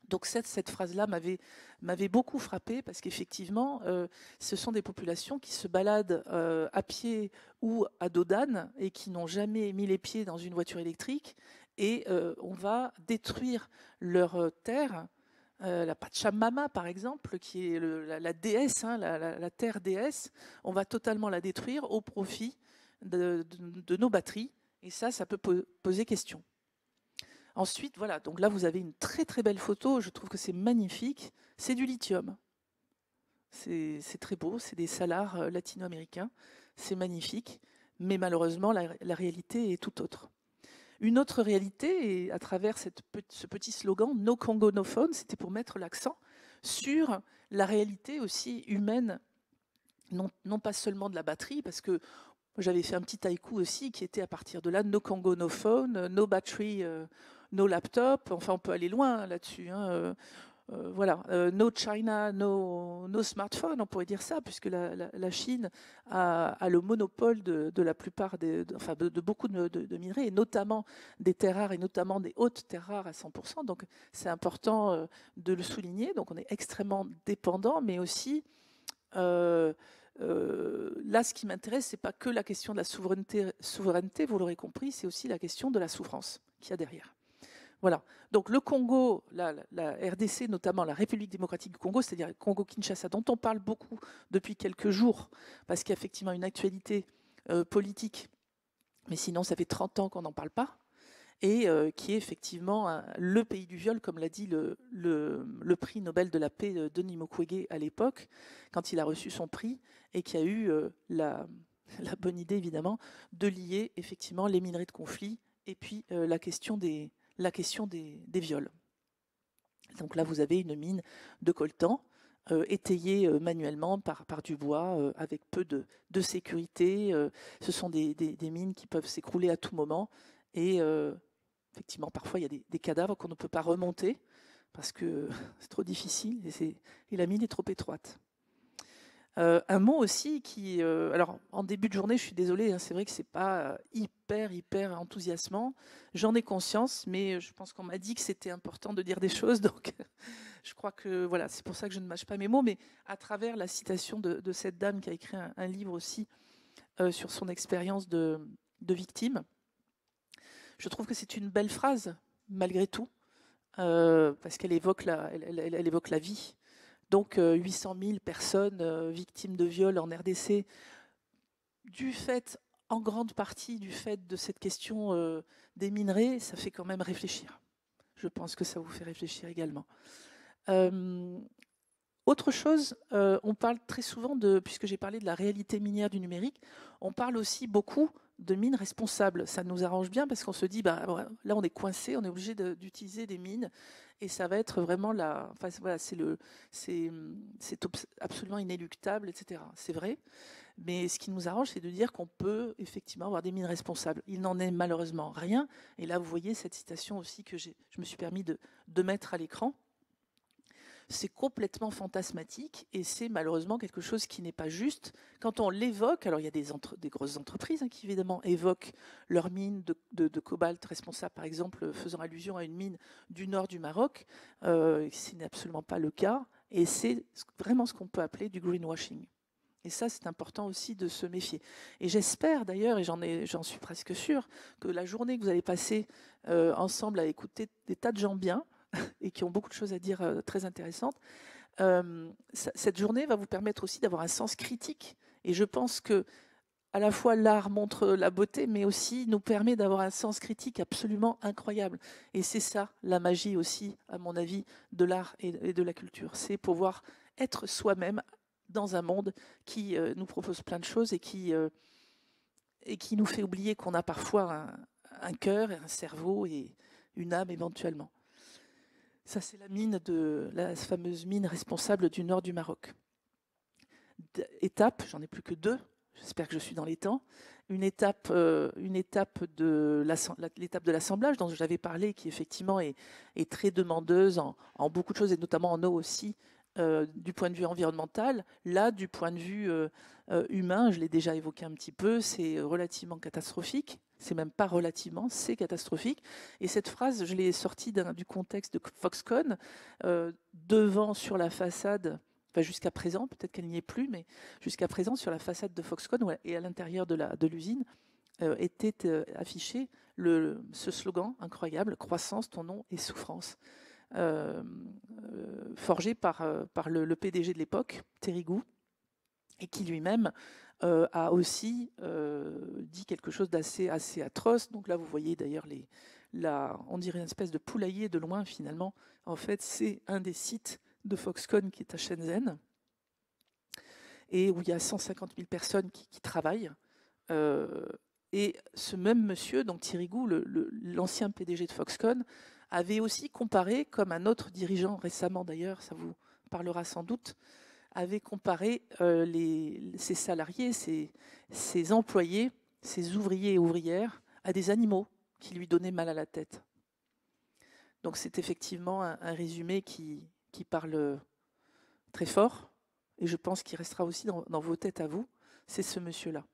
Donc cette phrase-là m'avait beaucoup frappée parce qu'effectivement, ce sont des populations qui se baladent à pied ou à dos d'âne et qui n'ont jamais mis les pieds dans une voiture électrique, et on va détruire leur terre. La Pachamama, par exemple, qui est la déesse, la terre déesse, on va totalement la détruire au profit de nos batteries. Et ça peut poser question. Ensuite, voilà, donc là, vous avez une très très belle photo. Je trouve que c'est magnifique. C'est du lithium. C'est très beau. C'est des salars latino-américains. C'est magnifique. Mais malheureusement, la réalité est tout autre. Une autre réalité, et à travers ce petit slogan « No Congo, no phone », c'était pour mettre l'accent sur la réalité aussi humaine, non pas seulement de la batterie, parce que j'avais fait un petit haïku aussi qui était à partir de là « No Congo, no phone »,« No battery, no laptop », enfin on peut aller loin là-dessus. no China, no smartphone, on pourrait dire ça, puisque la Chine a le monopole de la plupart de beaucoup de minerais, et notamment des terres rares, et notamment des hautes terres rares à 100%. Donc c'est important de le souligner. Donc on est extrêmement dépendant, mais aussi là, ce qui m'intéresse, c'est pas que la question de la souveraineté, vous l'aurez compris, c'est aussi la question de la souffrance qu'il y a derrière. Voilà. Donc le Congo, la RDC, notamment la République démocratique du Congo, c'est-à-dire le Congo-Kinshasa, dont on parle beaucoup depuis quelques jours, parce qu'il y a effectivement une actualité politique, mais sinon ça fait 30 ans qu'on n'en parle pas, et qui est effectivement le pays du viol, comme l'a dit le prix Nobel de la paix de Denis Mukwege à l'époque, quand il a reçu son prix, et qui a eu la bonne idée, évidemment, de lier effectivement les minerais de conflit et puis la question des viols. Donc là, vous avez une mine de coltan étayée manuellement par du bois, avec peu de sécurité. Ce sont des mines qui peuvent s'écrouler à tout moment. Et effectivement, parfois, il y a des cadavres qu'on ne peut pas remonter parce que c'est trop difficile et la mine est trop étroite. Un mot aussi qui... alors, en début de journée, je suis désolée, hein, c'est vrai que c'est pas hyper enthousiasmant. J'en ai conscience, mais je pense qu'on m'a dit que c'était important de dire des choses, donc je crois que voilà, c'est pour ça que je ne mâche pas mes mots, mais à travers la citation de cette dame qui a écrit un livre aussi sur son expérience de victime, je trouve que c'est une belle phrase, malgré tout, parce qu'elle évoque elle évoque la vie. Donc 800 000 personnes victimes de viol en RDC, en grande partie du fait de cette question des minerais, ça fait quand même réfléchir. Je pense que ça vous fait réfléchir également. Autre chose, on parle très souvent puisque j'ai parlé de la réalité minière du numérique, on parle aussi beaucoup de mines responsables. Ça nous arrange bien parce qu'on se dit, là on est coincé, on est obligé d'utiliser des mines et ça va être vraiment c'est absolument inéluctable, etc. C'est vrai, mais ce qui nous arrange, c'est de dire qu'on peut effectivement avoir des mines responsables. Il n'en est malheureusement rien. Et là, vous voyez cette citation aussi que je me suis permis de mettre à l'écran. C'est complètement fantasmatique et c'est malheureusement quelque chose qui n'est pas juste. Quand on l'évoque, alors il y a des grosses entreprises qui évidemment évoquent leur mine de cobalt responsable, par exemple, faisant allusion à une mine du nord du Maroc. Ce n'est absolument pas le cas et c'est vraiment ce qu'on peut appeler du greenwashing. Et ça, c'est important aussi de se méfier. Et j'espère d'ailleurs, et j'en suis presque sûre, que la journée que vous allez passer ensemble à écouter des tas de gens bien, et qui ont beaucoup de choses à dire très intéressantes, cette journée va vous permettre aussi d'avoir un sens critique. Et je pense que à la fois l'art montre la beauté, mais aussi nous permet d'avoir un sens critique absolument incroyable. Et c'est ça la magie aussi, à mon avis, de l'art et de la culture. C'est pouvoir être soi-même dans un monde qui nous propose plein de choses et qui nous fait oublier qu'on a parfois un cœur et un cerveau et une âme éventuellement. Ça, c'est la fameuse mine responsable du nord du Maroc. Étape, j'en ai plus que 2, j'espère que je suis dans les temps. Une étape de l'assemblage dont j'avais parlé, qui effectivement est très demandeuse en beaucoup de choses, et notamment en eau aussi, du point de vue environnemental. Là, du point de vue humain, je l'ai déjà évoqué un petit peu, c'est relativement catastrophique. C'est même pas relativement, c'est catastrophique. Et cette phrase, je l'ai sortie du contexte de Foxconn, devant sur la façade, enfin jusqu'à présent, peut-être qu'elle n'y est plus, mais jusqu'à présent, sur la façade de Foxconn et à l'intérieur de l'usine, était affiché ce slogan incroyable, croissance, ton nom et souffrance. Forgé par le PDG de l'époque, Terry Gou, et qui lui-même a aussi dit quelque chose d'assez atroce. Donc là, vous voyez d'ailleurs on dirait une espèce de poulailler de loin finalement. En fait, c'est un des sites de Foxconn qui est à Shenzhen et où il y a 150 000 personnes qui travaillent. Et ce même monsieur, donc Thierry Gou, l'ancien PDG de Foxconn, avait aussi comparé, comme un autre dirigeant récemment d'ailleurs, ça vous parlera sans doute, avait comparé ses salariés, ses employés, ses ouvriers et ouvrières à des animaux qui lui donnaient mal à la tête. Donc c'est effectivement un résumé qui qui parle très fort, et je pense qu'il restera aussi dans vos têtes à vous, c'est ce monsieur-là.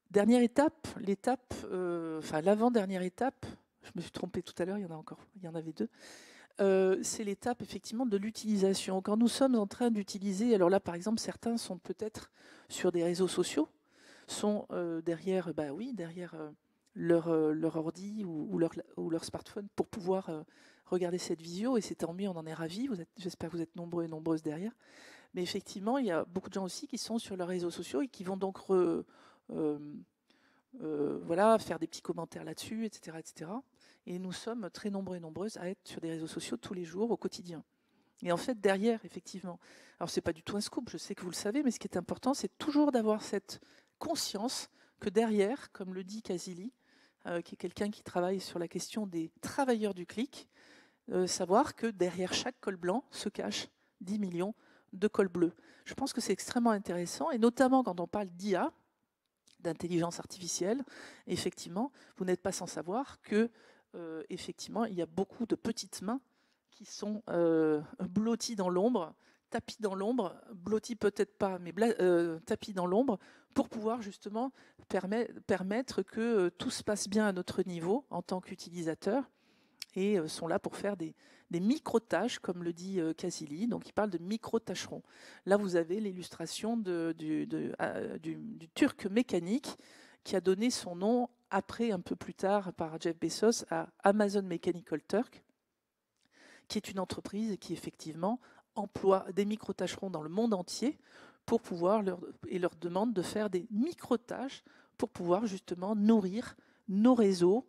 Dernière étape, l'avant-dernière étape, je me suis trompée tout à l'heure, il y en avait deux, c'est l'étape effectivement de l'utilisation. Quand nous sommes en train d'utiliser, alors là par exemple certains sont peut-être sur des réseaux sociaux, sont derrière leur ordi ou leur smartphone pour pouvoir regarder cette visio, et c'est tant mieux, on en est ravis, j'espère que vous êtes nombreux et nombreuses derrière. Mais effectivement, il y a beaucoup de gens aussi qui sont sur leurs réseaux sociaux et qui vont donc faire des petits commentaires là-dessus, etc., etc. Et nous sommes très nombreux et nombreuses à être sur des réseaux sociaux tous les jours, au quotidien. Et en fait, derrière, effectivement, alors c'est pas du tout un scoop, je sais que vous le savez, mais ce qui est important, c'est toujours d'avoir cette conscience que derrière, comme le dit Kazili, qui est quelqu'un qui travaille sur la question des travailleurs du clic, savoir que derrière chaque col blanc se cachent 10 millions de cols bleus. Je pense que c'est extrêmement intéressant, et notamment quand on parle d'IA, d'intelligence artificielle, effectivement, vous n'êtes pas sans savoir que effectivement, il y a beaucoup de petites mains qui sont blotties dans l'ombre, tapis dans l'ombre, blottis peut-être pas, mais tapis dans l'ombre, pour pouvoir justement permettre que tout se passe bien à notre niveau en tant qu'utilisateur, et sont là pour faire des micro-tâches, comme le dit Kazili. Donc il parle de micro-tâcherons. Là, vous avez l'illustration du Turc mécanique qui a donné son nom après, un peu plus tard, par Jeff Bezos, à Amazon Mechanical Turk, qui est une entreprise qui, effectivement, emploie des micro-tâcherons dans le monde entier pour pouvoir leur demande de faire des micro-tâches pour pouvoir justement nourrir nos réseaux,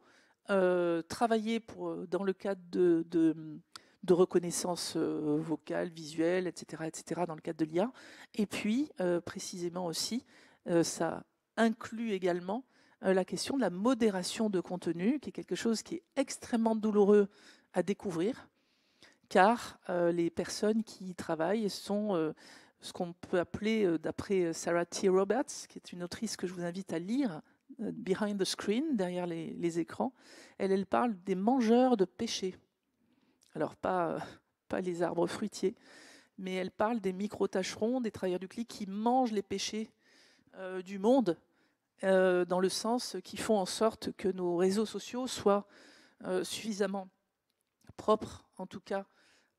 travailler dans le cadre de reconnaissance vocale, visuelle, etc., dans le cadre de l'IA. Et puis, précisément aussi, ça inclut également la question de la modération de contenu, qui est quelque chose qui est extrêmement douloureux à découvrir, car les personnes qui y travaillent sont ce qu'on peut appeler, d'après Sarah T. Roberts, qui est une autrice que je vous invite à lire, Behind the Screen, derrière les écrans, elle parle des mangeurs de péchés. Alors, pas les arbres fruitiers, mais elle parle des micro-tâcherons, des travailleurs du clic qui mangent les péchés du monde, dans le sens qui font en sorte que nos réseaux sociaux soient suffisamment propres, en tout cas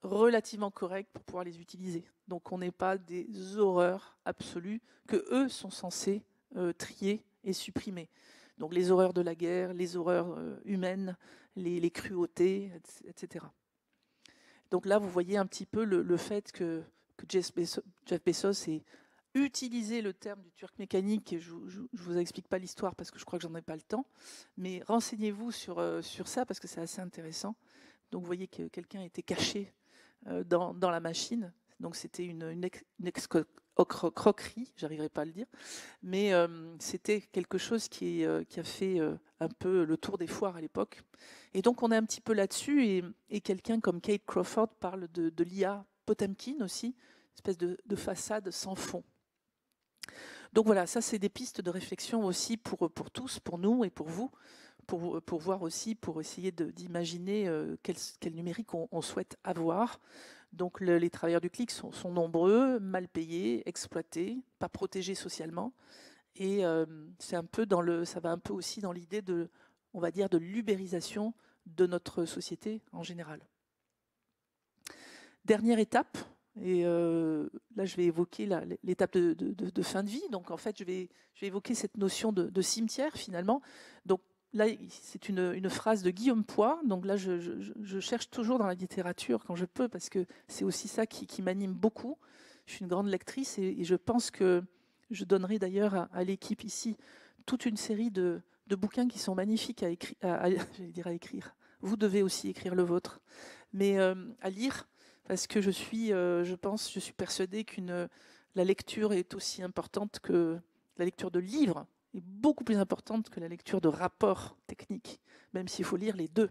relativement corrects pour pouvoir les utiliser. Donc on n'est pas des horreurs absolues que eux sont censés trier et supprimer. Donc les horreurs de la guerre, les horreurs humaines, les cruautés, etc. Donc là, vous voyez un petit peu le fait que Jeff Bezos ait utilisé le terme du Turc mécanique, et je ne vous explique pas l'histoire parce que je crois que j'en ai pas le temps, mais renseignez-vous sur ça parce que c'est assez intéressant. Donc vous voyez que quelqu'un était caché dans la machine, donc c'était une escroquerie, j'arriverai pas à le dire, mais c'était quelque chose qui a fait un peu le tour des foires à l'époque. Et donc on est un petit peu là-dessus, et quelqu'un comme Kate Crawford parle de l'IA Potemkin aussi, une espèce de façade sans fond. Donc voilà, ça c'est des pistes de réflexion aussi pour tous, pour nous et pour vous, pour voir aussi, pour essayer d'imaginer quel numérique on souhaite avoir. Donc les travailleurs du clic sont nombreux, mal payés, exploités, pas protégés socialement, et c'est un peu ça va un peu aussi dans l'idée on va dire, de l'ubérisation de notre société en général. Dernière étape. Et là, je vais évoquer l'étape de fin de vie. Donc, en fait, je vais évoquer cette notion de cimetière, finalement. Donc, là, c'est une phrase de Guillaume Poix. Donc là, je cherche toujours dans la littérature quand je peux, parce que c'est aussi ça qui m'anime beaucoup. Je suis une grande lectrice, et je pense que je donnerai d'ailleurs à l'équipe ici toute une série de bouquins qui sont magnifiques à écrire. Vous devez aussi écrire le vôtre. Mais à lire, parce que je suis persuadée que la lecture est aussi importante que la lecture de livres, est beaucoup plus importante que la lecture de rapports techniques, même s'il faut lire les deux.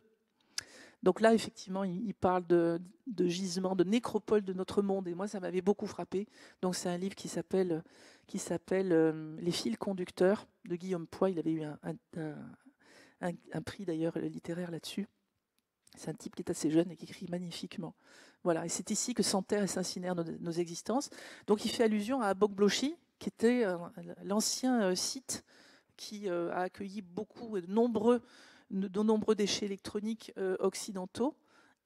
Donc là, effectivement, il parle de gisements, de nécropoles de notre monde, et moi, ça m'avait beaucoup frappé. Donc c'est un livre qui s'appelle Les fils conducteurs de Guillaume Poix. Il avait eu un prix d'ailleurs littéraire là-dessus. C'est un type qui est assez jeune et qui écrit magnifiquement. Voilà, et c'est ici que s'enterrent et s'incinèrent nos existences. Donc il fait allusion à Bokbloshi, qui était l'ancien site qui a accueilli de nombreux déchets électroniques occidentaux,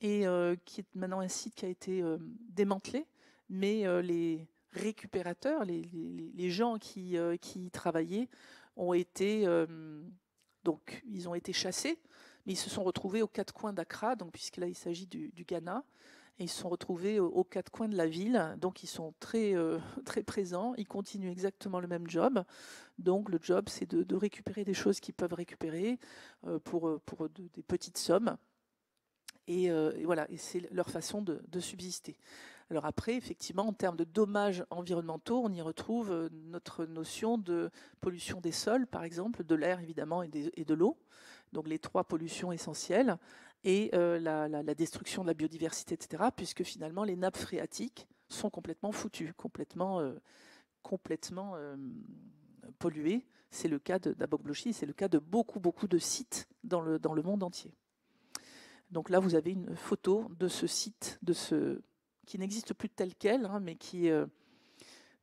et qui est maintenant un site qui a été démantelé, mais les récupérateurs, les gens qui y travaillaient, ils ont été chassés, mais ils se sont retrouvés aux quatre coins d'Accra, donc puisque là il s'agit du Ghana, et ils se sont retrouvés aux quatre coins de la ville, donc ils sont très, très présents, ils continuent exactement le même job. Donc le job, c'est de récupérer des choses qu'ils peuvent récupérer pour des petites sommes. Et voilà, et c'est leur façon de subsister. Alors après, effectivement, en termes de dommages environnementaux, on y retrouve notre notion de pollution des sols, par exemple, de l'air évidemment et de l'eau, donc les trois pollutions essentielles, et la destruction de la biodiversité, etc., puisque finalement les nappes phréatiques sont complètement foutues, complètement polluées. C'est le cas d'Abokbloshi, c'est le cas de beaucoup de sites dans le monde entier. Donc là, vous avez une photo de ce site, qui n'existe plus tel quel, hein, mais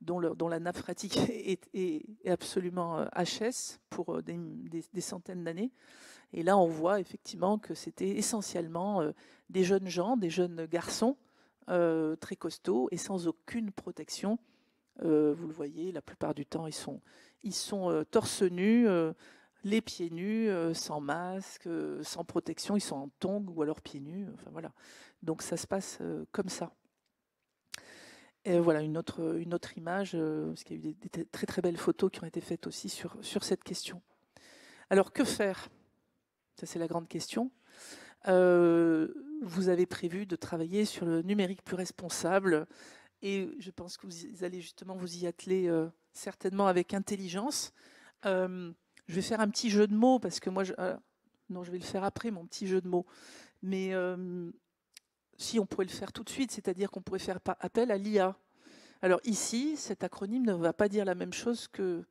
dont la nappe phréatique est absolument HS pour des centaines d'années. Et là, on voit effectivement que c'était essentiellement des jeunes gens, des jeunes garçons très costauds et sans aucune protection. Vous le voyez, la plupart du temps, ils sont torse nus, les pieds nus, sans masque, sans protection. Ils sont en tongs ou alors pieds nus. Enfin voilà. Donc ça se passe comme ça. Et voilà une autre image, parce qu'il y a eu des très très belles photos qui ont été faites aussi sur cette question. Alors que faire ? Ça, c'est la grande question. Vous avez prévu de travailler sur le numérique plus responsable, et je pense que vous allez justement vous y atteler certainement avec intelligence. Je vais faire un petit jeu de mots, parce que moi, je vais le faire après, mon petit jeu de mots. Mais si on pourrait le faire tout de suite, c'est-à-dire qu'on pourrait faire appel à l'IA. Alors ici, cet acronyme ne va pas dire la même chose que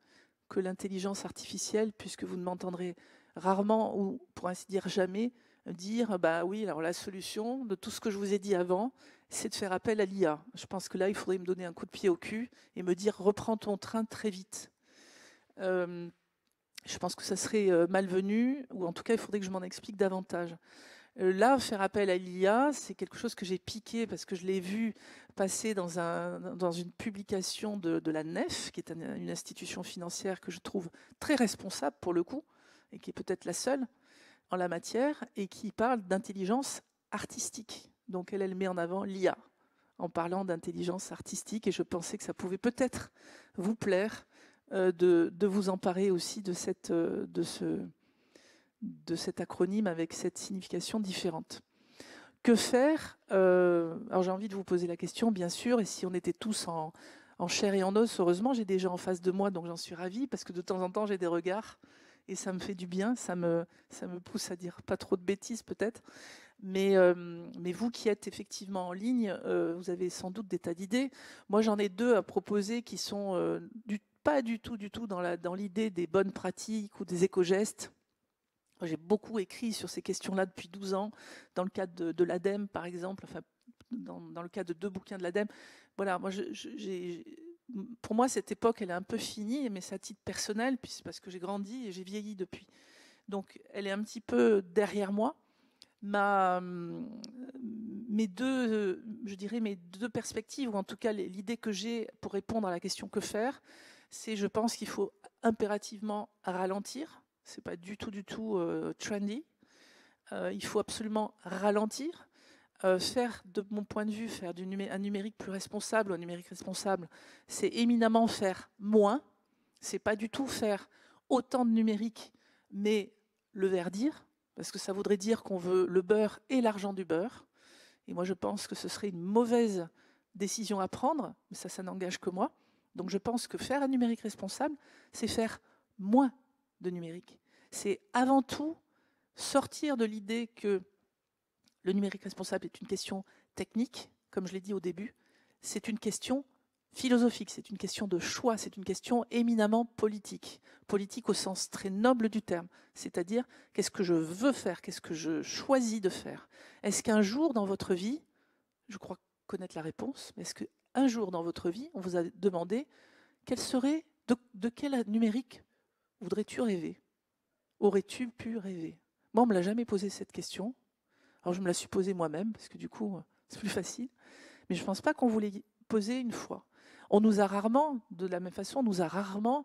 l'intelligence artificielle, puisque vous ne m'entendrez rarement, ou pour ainsi dire jamais, dire bah oui, alors la solution de tout ce que je vous ai dit avant, c'est de faire appel à l'IA. Je pense que là, il faudrait me donner un coup de pied au cul et me dire reprends ton train très vite. Je pense que ça serait malvenu, ou en tout cas, il faudrait que je m'en explique davantage. Là, faire appel à l'IA, c'est quelque chose que j'ai piqué parce que je l'ai vu passer dans une publication de la NEF, qui est une institution financière que je trouve très responsable pour le coup, et qui est peut-être la seule en la matière, et qui parle d'intelligence artistique. Donc elle met en avant l'IA en parlant d'intelligence artistique, et je pensais que ça pouvait peut-être vous plaire de vous emparer aussi de cet acronyme avec cette signification différente. Que faire ? Alors j'ai envie de vous poser la question, bien sûr, et si on était tous en chair et en os, heureusement, j'ai des gens en face de moi, donc j'en suis ravie, parce que de temps en temps, j'ai des regards, et ça me fait du bien, ça me pousse à dire pas trop de bêtises peut-être, mais vous qui êtes effectivement en ligne, vous avez sans doute des tas d'idées. Moi, j'en ai deux à proposer qui sont pas du tout dans l'idée des bonnes pratiques ou des éco-gestes. J'ai beaucoup écrit sur ces questions-là depuis 12 ans, dans le cadre de l'ADEME, par exemple, enfin, dans le cadre de 2 bouquins de l'ADEME. Voilà, moi, pour moi, cette époque, elle est un peu finie, mais c'est à titre personnel, parce que j'ai grandi et j'ai vieilli depuis. Donc, elle est un petit peu derrière moi. Mes deux perspectives, ou en tout cas l'idée que j'ai pour répondre à la question que faire, c'est je pense qu'il faut impérativement ralentir. C'est pas du tout trendy. Il faut absolument ralentir. Faire, de mon point de vue, faire un numérique plus responsable, un numérique responsable, c'est éminemment faire moins. C'est pas du tout faire autant de numérique, mais le verdir, parce que ça voudrait dire qu'on veut le beurre et l'argent du beurre. Et moi, je pense que ce serait une mauvaise décision à prendre, mais ça n'engage que moi. Donc je pense que faire un numérique responsable, c'est faire moins de numérique. C'est avant tout sortir de l'idée que le numérique responsable est une question technique, comme je l'ai dit au début, c'est une question philosophique, c'est une question de choix, c'est une question éminemment politique. Politique au sens très noble du terme, c'est-à-dire qu'est-ce que je veux faire, qu'est-ce que je choisis de faire. Est-ce qu'un jour dans votre vie, je crois connaître la réponse, mais est-ce qu'un jour dans votre vie, on vous a demandé quel serait, de quel numérique voudrais-tu rêver? Aurais-tu pu rêver? Moi, on ne me l'a jamais posé cette question. Alors je me la suis posée moi-même, parce que du coup, c'est plus facile. Mais je ne pense pas qu'on vous l'ait posée une fois. On nous a rarement, de la même façon, on nous a rarement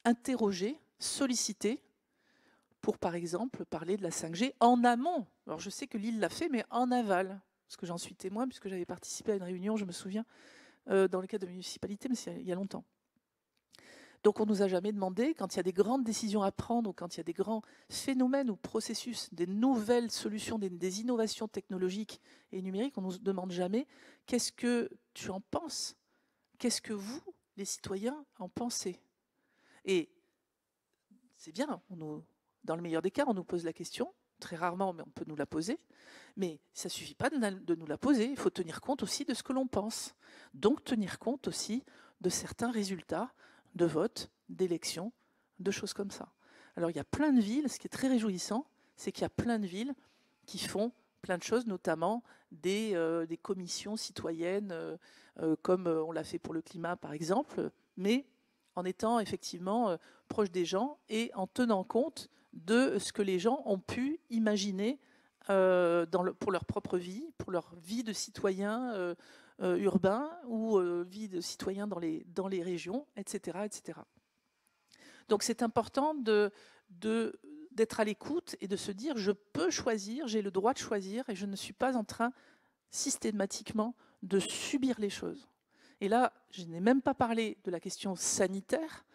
interrogés, sollicités, pour par exemple parler de la 5G en amont. Alors je sais que Lille l'a fait, mais en aval, parce que j'en suis témoin, puisque j'avais participé à une réunion, je me souviens, dans le cadre de la municipalité, mais c'est il y a longtemps. Donc on ne nous a jamais demandé, quand il y a des grandes décisions à prendre, ou quand il y a des grands phénomènes ou processus, des nouvelles solutions, des innovations technologiques et numériques, on ne nous demande jamais qu'est-ce que tu en penses? Qu'est-ce que vous, les citoyens, en pensez? Et c'est bien, dans le meilleur des cas, on nous pose la question, très rarement, mais on peut nous la poser, mais ça ne suffit pas de nous la poser, il faut tenir compte aussi de ce que l'on pense. Donc tenir compte aussi de certains résultats de vote, d'élections, de choses comme ça. Alors il y a plein de villes, ce qui est très réjouissant, c'est qu'il y a plein de villes qui font plein de choses, notamment des commissions citoyennes, comme on l'a fait pour le climat par exemple, mais en étant effectivement proche des gens et en tenant compte de ce que les gens ont pu imaginer pour leur propre vie, pour leur vie de citoyen urbain ou vie de citoyen dans les régions, etc., etc. Donc c'est important d'être à l'écoute et de se dire je peux choisir, j'ai le droit de choisir et je ne suis pas en train systématiquement de subir les choses. Et là, je n'ai même pas parlé de la question sanitaire.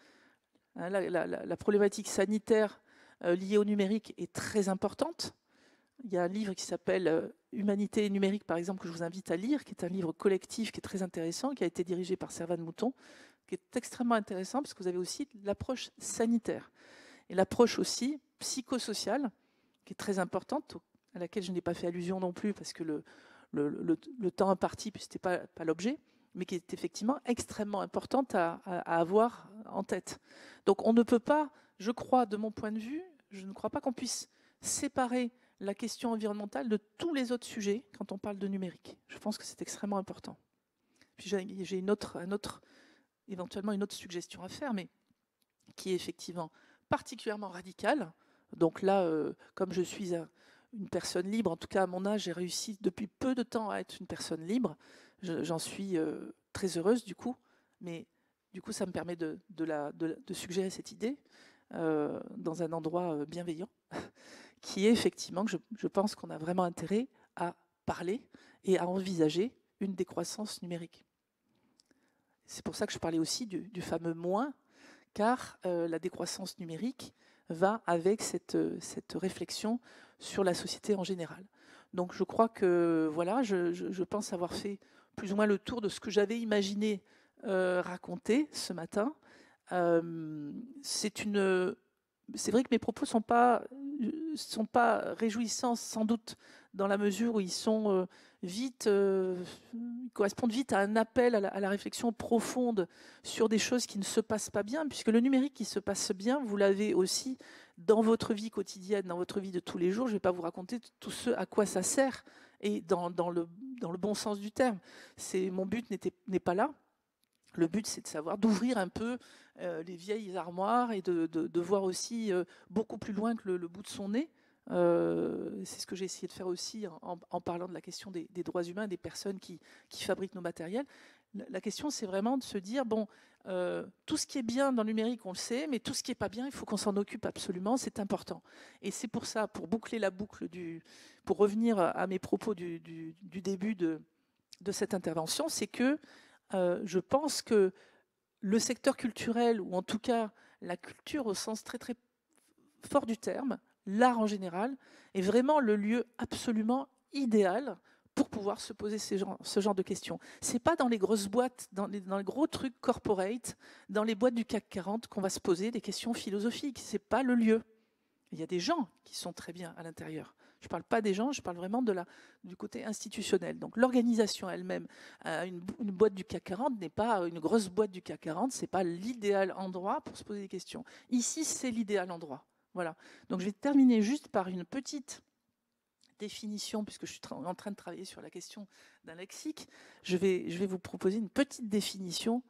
La problématique sanitaire liée au numérique est très importante. Il y a un livre qui s'appelle Humanité et numérique, par exemple, que je vous invite à lire, qui est un livre collectif qui est très intéressant, qui a été dirigé par Servane Mouton, qui est extrêmement intéressant parce que vous avez aussi l'approche sanitaire et l'approche aussi psychosociale, qui est très importante, à laquelle je n'ai pas fait allusion non plus parce que le temps imparti, puis ce n'était pas l'objet, mais qui est effectivement extrêmement importante à avoir en tête. Donc on ne peut pas, je crois, de mon point de vue, je ne crois pas qu'on puisse séparer la question environnementale de tous les autres sujets quand on parle de numérique. Je pense que c'est extrêmement important. Puis j'ai éventuellement une autre suggestion à faire, mais qui est effectivement particulièrement radicale. Donc là, comme je suis une personne libre, en tout cas à mon âge, j'ai réussi depuis peu de temps à être une personne libre. J'en suis très heureuse du coup, mais du coup ça me permet de suggérer cette idée dans un endroit bienveillant, qui est effectivement que je pense qu'on a vraiment intérêt à parler et à envisager une décroissance numérique. C'est pour ça que je parlais aussi du fameux moins, car la décroissance numérique va avec cette réflexion sur la société en général. Donc je crois que voilà, je pense avoir fait plus ou moins le tour de ce que j'avais imaginé raconter ce matin. C'est vrai que mes propos sont pas réjouissants sans doute dans la mesure où ils sont correspondent vite à un appel à la réflexion profonde sur des choses qui ne se passent pas bien, puisque le numérique qui se passe bien, vous l'avez aussi dans votre vie quotidienne, dans votre vie de tous les jours. Je ne vais pas vous raconter tout ce à quoi ça sert, et dans le bon sens du terme. Mon but n'est pas là. Le but, c'est de savoir, d'ouvrir un peu les vieilles armoires et de voir aussi beaucoup plus loin que le bout de son nez. C'est ce que j'ai essayé de faire aussi en parlant de la question des droits humains, des personnes qui fabriquent nos matériels. La question, c'est vraiment de se dire, bon, tout ce qui est bien dans le numérique, on le sait, mais tout ce qui n'est pas bien, il faut qu'on s'en occupe absolument, c'est important. Et c'est pour ça, pour boucler la boucle, pour revenir à mes propos du début de cette intervention, c'est que je pense que le secteur culturel, ou en tout cas la culture au sens très très fort du terme, l'art en général, est vraiment le lieu absolument idéal pour pouvoir se poser ce genre de questions. Ce n'est pas dans les grosses boîtes, dans les gros trucs corporate, dans les boîtes du CAC 40 qu'on va se poser des questions philosophiques. Ce n'est pas le lieu. Il y a des gens qui sont très bien à l'intérieur. Je ne parle pas des gens, je parle vraiment du côté institutionnel. Donc l'organisation elle-même, une boîte du CAC 40 n'est pas une grosse boîte du CAC 40, ce n'est pas l'idéal endroit pour se poser des questions. Ici, c'est l'idéal endroit. Voilà. Donc je vais terminer juste par une petite définition, puisque je suis en train de travailler sur la question d'un lexique. Je vais vous proposer une petite définition,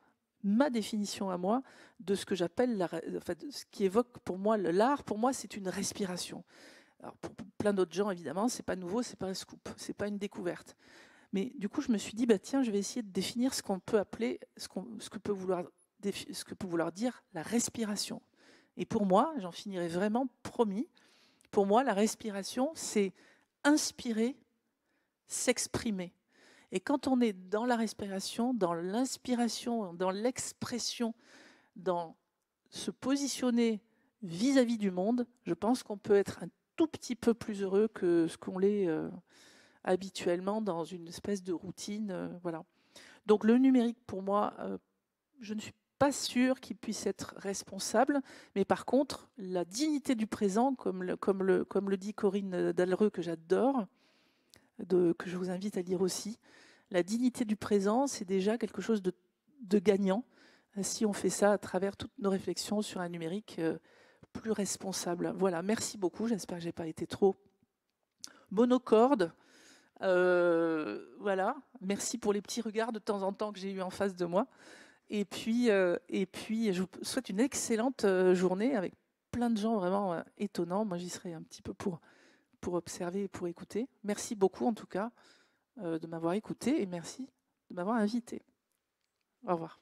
ma définition à moi, de ce que j'appelle, ce qui évoque pour moi l'art. Pour moi, c'est une respiration. Alors pour plein d'autres gens, évidemment, c'est pas nouveau, c'est pas un scoop, c'est pas une découverte. Mais du coup, je me suis dit, tiens, je vais essayer de définir ce qu'on peut appeler, ce que peut vouloir dire la respiration. Et pour moi, j'en finirai vraiment, promis, pour moi, la respiration, c'est inspirer, s'exprimer. Et quand on est dans la respiration, dans l'inspiration, dans l'expression, dans se positionner vis-à-vis du monde, je pense qu'on peut être un tout petit peu plus heureux que ce qu'on l'est habituellement dans une espèce de routine. Voilà. Donc le numérique, pour moi, je ne suis pas sûre qu'il puisse être responsable, mais par contre, la dignité du présent, comme le dit Corinne Dallereux, que j'adore, que je vous invite à lire aussi, la dignité du présent, c'est déjà quelque chose de gagnant, si on fait ça à travers toutes nos réflexions sur un numérique plus responsable. Voilà, merci beaucoup, j'espère que je n'ai pas été trop monocorde. Voilà, merci pour les petits regards de temps en temps que j'ai eu en face de moi. Et puis, je vous souhaite une excellente journée avec plein de gens vraiment étonnants. Moi, j'y serai un petit peu pour observer et pour écouter. Merci beaucoup, en tout cas, de m'avoir écouté et merci de m'avoir invité. Au revoir.